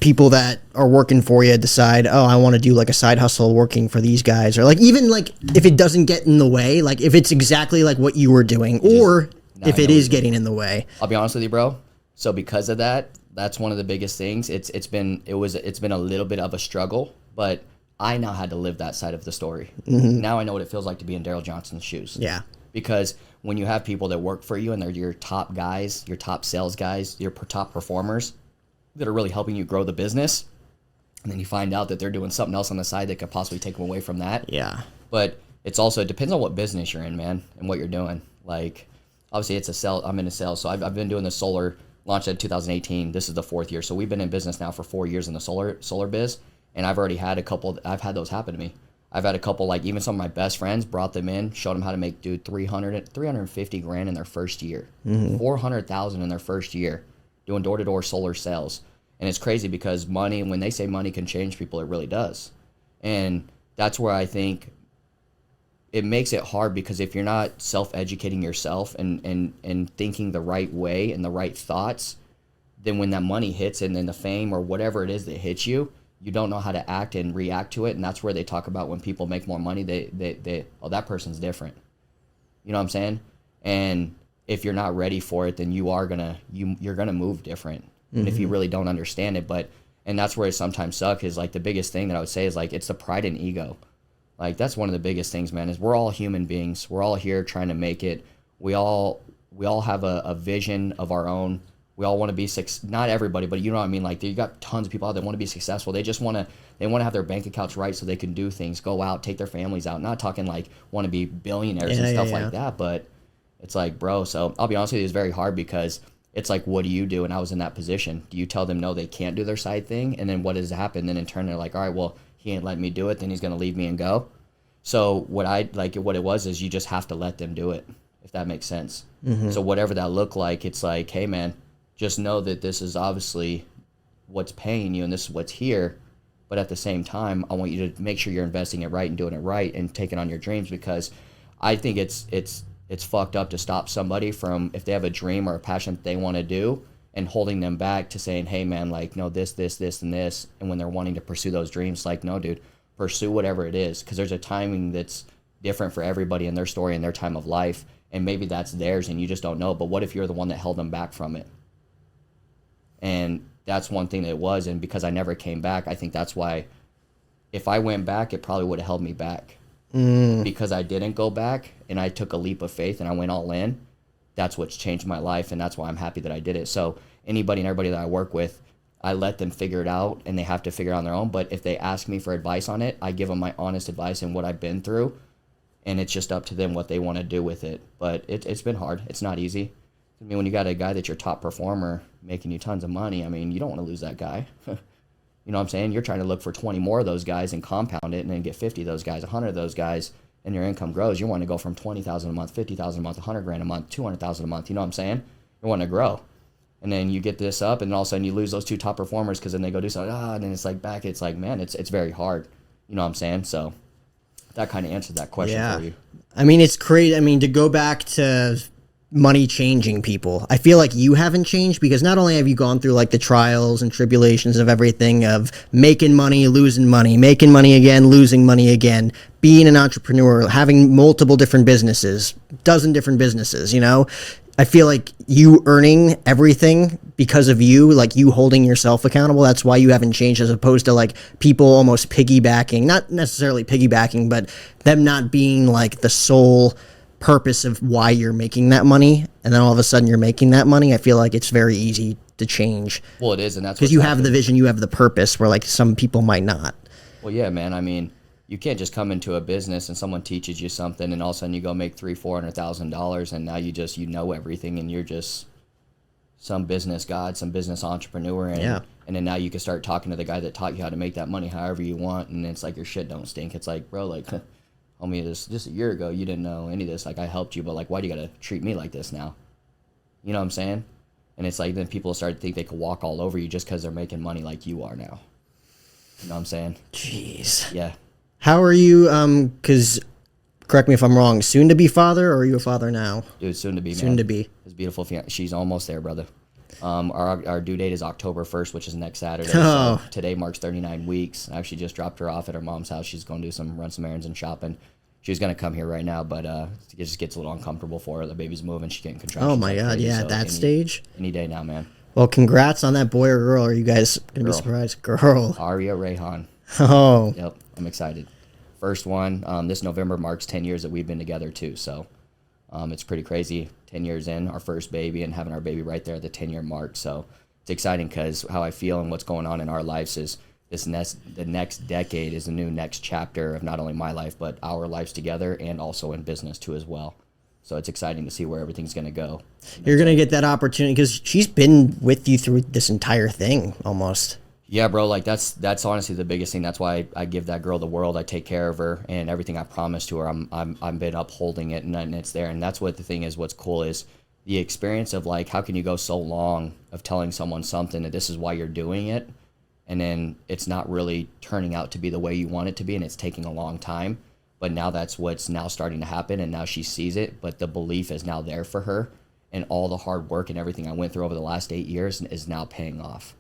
people that are working for you decide, oh, I want to do like a side hustle working for these guys, or like even like if it doesn't get in the way, like if it's exactly like what you were doing, or Now if I it know is what getting in the way. I'll be honest with you, bro. So because of that, that's one of the biggest things. It's been a little bit of a struggle, but I now had to live that side of the story. Now I know what it feels like to be in Daryl Johnson's shoes. Yeah. Because when you have people that work for you and they're your top guys, your top sales guys, your top performers that are really helping you grow the business, and then you find out that they're doing something else on the side that could possibly take them away from that. Yeah. But it's also, it depends on what business you're in, man, and what you're doing. Like, obviously it's a sell. I'm in a sales, so I've been doing the solar, launched in 2018. This is the 4th year, so we've been in business now for 4 years in the solar biz, and I've already had a couple. I've had those happen to me. I've had a couple, like even some of my best friends, brought them in, showed them how to make, dude, 350 grand in their first year, 400,000 in their first year, doing door-to-door solar sales. And it's crazy because money, when they say money can change people, it really does. And that's where I think it makes it hard, because if you're not self-educating yourself and thinking the right way and the right thoughts, then when that money hits and then the fame or whatever it is that hits you, you don't know how to act and react to it. And that's where they talk about when people make more money, they oh, that person's different. You know what I'm saying? And if you're not ready for it, then you're gonna move different. And if you really don't understand it, and that's where it sometimes sucks, is like the biggest thing that I would say is like it's the pride and ego. Like that's one of the biggest things, man, is we're all human beings. We're all here trying to make it. We all have a vision of our own. We all want to be not everybody, but you know what I mean? Like you got tons of people out there that want to be successful. They just want to have their bank accounts right so they can do things, go out, take their families out. Not talking like want to be billionaires and stuff like that, but it's like, bro, so I'll be honest with you, it's very hard because it's like, what do you do? And I was in that position. Do you tell them no, they can't do their side thing? And then what does happen? Then in turn, they're like, all right, well, he ain't letting me do it. Then he's going to leave me and go. So what it was is you just have to let them do it, if that makes sense. So whatever that looked like, it's like, hey, man, just know that this is obviously what's paying you and this is what's here. But at the same time, I want you to make sure you're investing it right and doing it right and taking on your dreams, because I think it's fucked up to stop somebody from, if they have a dream or a passion that they want to do, and holding them back to saying, hey, man, like, no, this, and this. And when they're wanting to pursue those dreams, like, no, dude, pursue whatever it is, because there's a timing that's different for everybody in their story and their time of life. And maybe that's theirs and you just don't know. But what if you're the one that held them back from it? And that's one thing that it was. And because I never came back, I think that's why if I went back, it probably would have held me back. Because I didn't go back and I took a leap of faith and I went all in. That's what's changed my life, and that's why I'm happy that I did it. So anybody and everybody that I work with, I let them figure it out, and they have to figure it out on their own. But if they ask me for advice on it, I give them my honest advice and what I've been through, and it's just up to them what they want to do with it. But it's been hard. It's not easy. I mean, when you got a guy that's your top performer making you tons of money, I mean, you don't want to lose that guy. You know what I'm saying? You're trying to look for 20 more of those guys and compound it and then get 50 of those guys, 100 of those guys, and your income grows. You want to go from 20,000 a month, 50,000 a month, 100 grand a month, 200,000 a month. You know what I'm saying? You want to grow. And then you get this up, and then all of a sudden you lose those two top performers because then they go do something, and then it's like back. It's like, man, it's very hard. You know what I'm saying? So that kind of answered that question for you. I mean, it's crazy. I mean, to go back to money changing people, I feel like you haven't changed, because not only have you gone through like the trials and tribulations of everything, of making money, losing money, making money again, losing money again, being an entrepreneur, having multiple different businesses, dozen different businesses, you know, I feel like you earning everything because of you, like you holding yourself accountable. That's why you haven't changed, as opposed to like people almost piggybacking, not necessarily piggybacking, but them not being like the sole purpose of why you're making that money, and then all of a sudden you're making that money. I feel like it's very easy to change. Well, it is, and that's because you have the vision, you have the purpose, where like some people might not. Well, yeah, man. I mean, you can't just come into a business and someone teaches you something, and all of a sudden you go make $300,000-$400,000, and now you know everything, and you're just some business god, some business entrepreneur, and then now you can start talking to the guy that taught you how to make that money however you want, and it's like your shit don't stink. It's like, bro, like, homie, this just a year ago you didn't know any of this. Like, I helped you, but like, why do you gotta treat me like this now? You know what I'm saying? And it's like then people start to think they could walk all over you just because they're making money like you are now. You know what I'm saying? Jeez. Yeah. How are you? Because correct me if I'm wrong. Soon to be father, or are you a father now? Dude, soon to be, man. Soon to be. His beautiful fiance. She's almost there, brother. Our due date is October 1st, which is next Saturday. Oh. So today marks 39 weeks. I actually just dropped her off at her mom's house. She's going to run some errands and shopping. She was going to come here right now, but it just gets a little uncomfortable for her. The baby's moving. She's getting contractions. Oh my like God, crazy, yeah, so at that stage. Any day now, man. Well, congrats on that boy or girl. Are you guys gonna be surprised? Girl. Aria Rayhan. Oh. Yep, I'm excited. First one. This November marks 10 years that we've been together too. So it's pretty crazy. 10 years in, our first baby, and having our baby right there at the 10-year mark. So it's exciting because how I feel and what's going on in our lives is the next decade is a new next chapter of not only my life but our lives together, and also in business too as well. So it's exciting to see where everything's going to go. You're going to get that opportunity because she's been with you through this entire thing almost. Yeah, bro, like that's honestly the biggest thing. That's why I give that girl the world. I take care of her, and everything I promised to her, I'm been upholding it, and it's there. And that's what the thing is. What's cool is the experience of like, how can you go so long of telling someone something that this is why you're doing it, and then it's not really turning out to be the way you want it to be, and it's taking a long time. But now that's what's now starting to happen, and now she sees it, but the belief is now there for her, and all the hard work and everything I went through over the last 8 years is now paying off.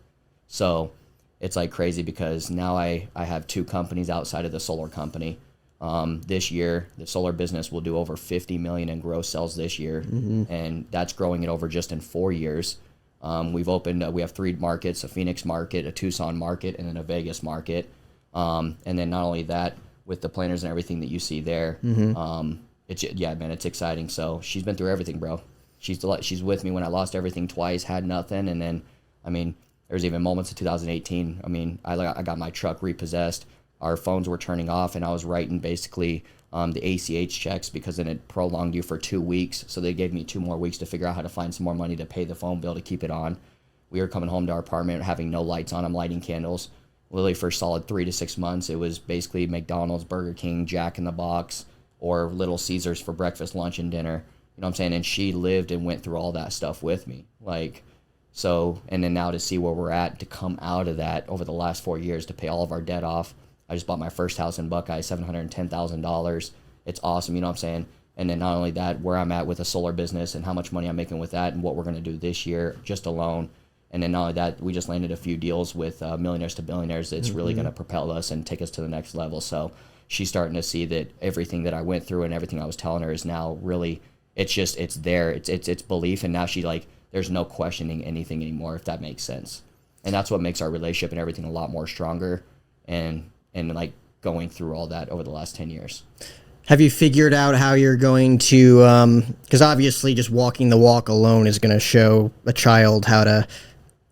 So it's like crazy because now I have 2 companies outside of the solar company. This year, the solar business will do over 50 million in gross sales this year, and that's growing it over just in 4 years. We have 3 markets: a Phoenix market, a Tucson market, and then a Vegas market. And then not only that, with the planners and everything that you see there, it's exciting. So she's been through everything, bro. She's with me when I lost everything twice, had nothing, and then, I mean, there's even moments in 2018. I mean, I got my truck repossessed. Our phones were turning off, and I was writing basically the ACH checks because then it prolonged you for 2 weeks. So they gave me 2 more weeks to figure out how to find some more money to pay the phone bill to keep it on. We were coming home to our apartment having no lights on. I'm lighting candles. Literally for a solid 3 to 6 months, it was basically McDonald's, Burger King, Jack in the Box, or Little Caesars for breakfast, lunch, and dinner. You know what I'm saying? And she lived and went through all that stuff with me. Like, so, and then now to see where we're at, to come out of that over the last 4 years, to pay all of our debt off. I just bought my first house in Buckeye, $710,000. It's awesome, you know what I'm saying? And then not only that, where I'm at with a solar business and how much money I'm making with that and what we're going to do this year just alone. And then not only that, we just landed a few deals with Millionaires to Billionaires that's really going to propel us and take us to the next level. So she's starting to see that everything that I went through and everything I was telling her is now really, it's there. It's belief. And now she like, there's no questioning anything anymore, if that makes sense. And that's what makes our relationship and everything a lot more stronger and like going through all that over the last 10 years. Have you figured out how you're going to, because obviously just walking the walk alone is going to show a child how to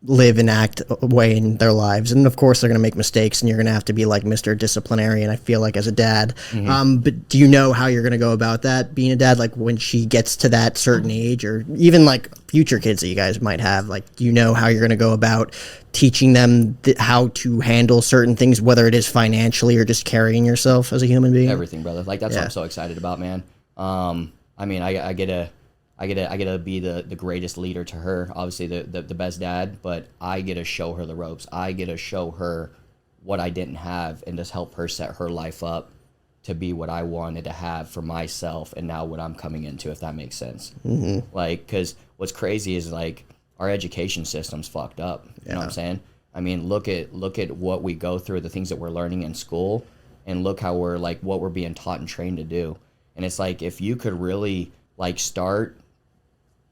live and act a way in their lives, and of course they're going to make mistakes, and you're going to have to be like Mr. Disciplinarian, I feel like, as a dad. But do you know how you're going to go about that, being a dad, like when she gets to that certain age, or even like future kids that you guys might have? Like, do you know how you're going to go about teaching them how to handle certain things, whether it is financially or just carrying yourself as a human being? Everything, brother. Like, that's what I'm so excited about, man. I mean, I get to be the greatest leader to her, obviously the best dad, but I get to show her the ropes. I get to show her what I didn't have and just help her set her life up to be what I wanted to have for myself and now what I'm coming into, if that makes sense. Like, because what's crazy is like our education system's fucked up. You know what I'm saying? I mean, look at what we go through, the things that we're learning in school, and look how we're like what we're being taught and trained to do. And it's like, if you could really like start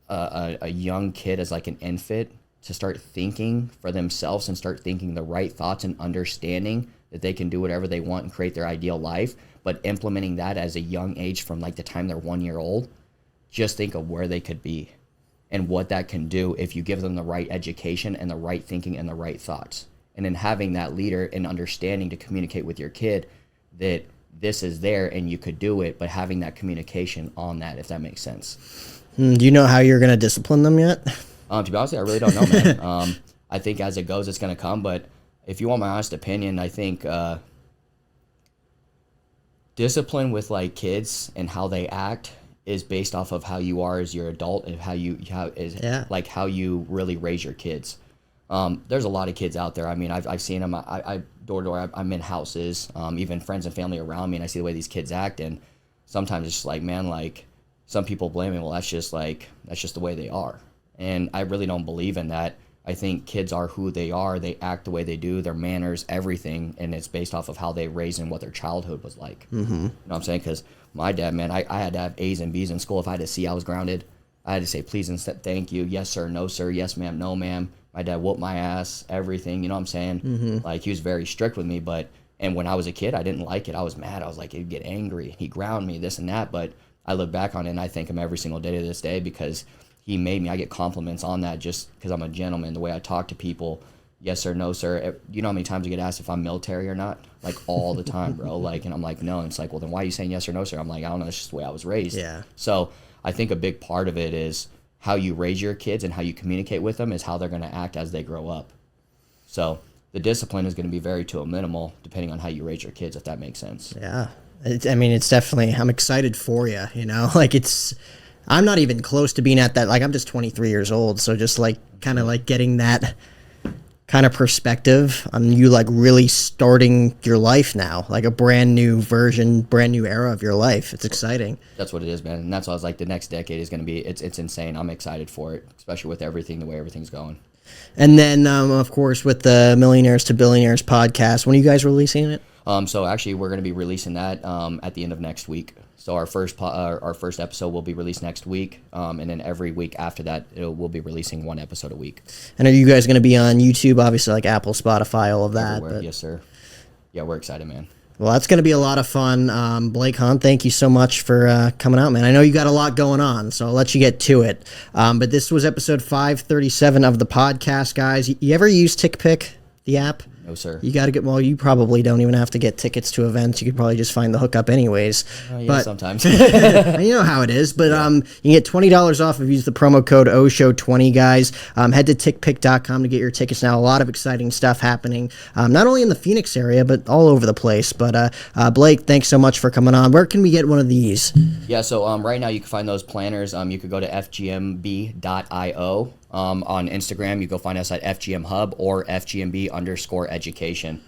a young kid as like an infant to start thinking for themselves and start thinking the right thoughts and understanding that they can do whatever they want and create their ideal life, but implementing that as a young age from like the time they're 1 year old, just think of where they could be and what that can do if you give them the right education and the right thinking and the right thoughts. And then having that leader and understanding to communicate with your kid that this is there and you could do it, but having that communication on that, if that makes sense. Do you know how you're going to discipline them yet? To be honest, I really don't know, man. I think as it goes, it's going to come. But if you want my honest opinion, I think discipline with like kids and how they act is based off of how you are as your adult and how you really raise your kids. There's a lot of kids out there. I mean, I've seen them. I door to door. I'm in houses, even friends and family around me, and I see the way these kids act. And sometimes it's just like, man, like some people blame me. Well, that's just the way they are. And I really don't believe in that. I think kids are who they are. They act the way they do, their manners, everything, and it's based off of how they raised and what their childhood was like. Mm-hmm. You know what I'm saying? Because my dad, man, I had to have A's and B's in school. If I had to see I was grounded, I had to say please and thank you, yes sir, no sir, yes ma'am, no ma'am. My dad whooped my ass, everything. You know what I'm saying? Mm-hmm. Like he was very strict with me, and when I was a kid, I didn't like it. I was mad. I was like, he'd get angry. He'd ground me, this and that. But I look back on it and I thank him every single day to this day because he made me. I get compliments on that just because I'm a gentleman. The way I talk to people, yes sir, no sir. You know how many times I get asked if I'm military or not? Like all the time, bro. Like, and I'm like, no. And it's like, well, then why are you saying yes or no sir? I'm like, I don't know. It's just the way I was raised. Yeah. So I think a big part of it is how you raise your kids and how you communicate with them is how they're going to act as they grow up. So the discipline is going to be very to a minimal depending on how you raise your kids, if that makes sense. Yeah. It's definitely, I'm excited for you, you know, like I'm not even close to being at that. Like I'm just 23 years old. So just like kind of like getting that kind of perspective on you, like really starting your life now, like a brand new version, brand new era of your life. It's exciting. That's what it is, man. And that's why I was like, the next decade is going to be, it's insane. I'm excited for it, especially with everything, the way everything's going. And then, of course, with the Millionaires to Billionaires podcast, when are you guys releasing it? So actually, we're going to be releasing that at the end of next week. So our first episode will be released next week, and then every week after that, we'll be releasing one episode a week. And are you guys going to be on YouTube? Obviously, like Apple, Spotify, all of that. Everywhere. But... Yes, sir. Yeah, we're excited, man. Well, that's going to be a lot of fun. Blake Hahn, thank you so much for coming out, man. I know you got a lot going on, so I'll let you get to it. But this was episode 537 of the podcast, guys. You ever use TickPick, the app? No, sir. You got to get, well, you probably don't even have to get tickets to events. You could probably just find the hookup anyways. Yeah, but sometimes. You know how it is. But you can get $20 off if you use the promo code OSHOW20, guys. Head to tickpick.com to get your tickets now. A lot of exciting stuff happening, not only in the Phoenix area, but all over the place. But Blake, thanks so much for coming on. Where can we get one of these? Yeah, so right now you can find those planners. You could go to fgmb.io. On Instagram, you go find us at FGM Hub or FGMB_education.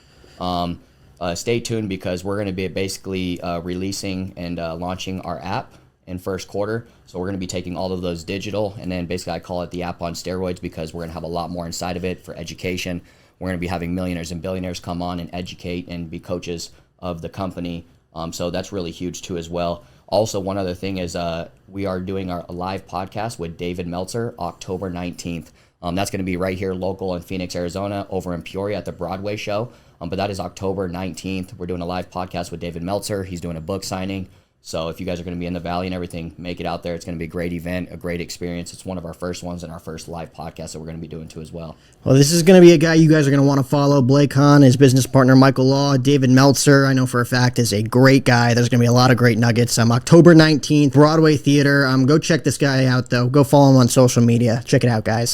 Stay tuned because we're going to be basically releasing and launching our app in first quarter. So we're going to be taking all of those digital, and then basically I call it the app on steroids because we're going to have a lot more inside of it for education. We're going to be having millionaires and billionaires come on and educate and be coaches of the company. So that's really huge too as well. Also, one other thing is we are doing our live podcast with David Meltzer October 19th. That's going to be right here local in Phoenix, Arizona, over in Peoria at the Broadway show. But that is October 19th. We're doing a live podcast with David Meltzer. He's doing a book signing. So if you guys are going to be in the Valley and everything, make it out there. It's going to be a great event, a great experience. It's one of our first ones and our first live podcast that we're going to be doing too as well. Well, this is going to be a guy you guys are going to want to follow. Blake Hahn, his business partner, Michael Law, David Meltzer, I know for a fact is a great guy. There's going to be a lot of great nuggets. October 19th, Broadway Theater. Go check this guy out, though. Go follow him on social media. Check it out, guys.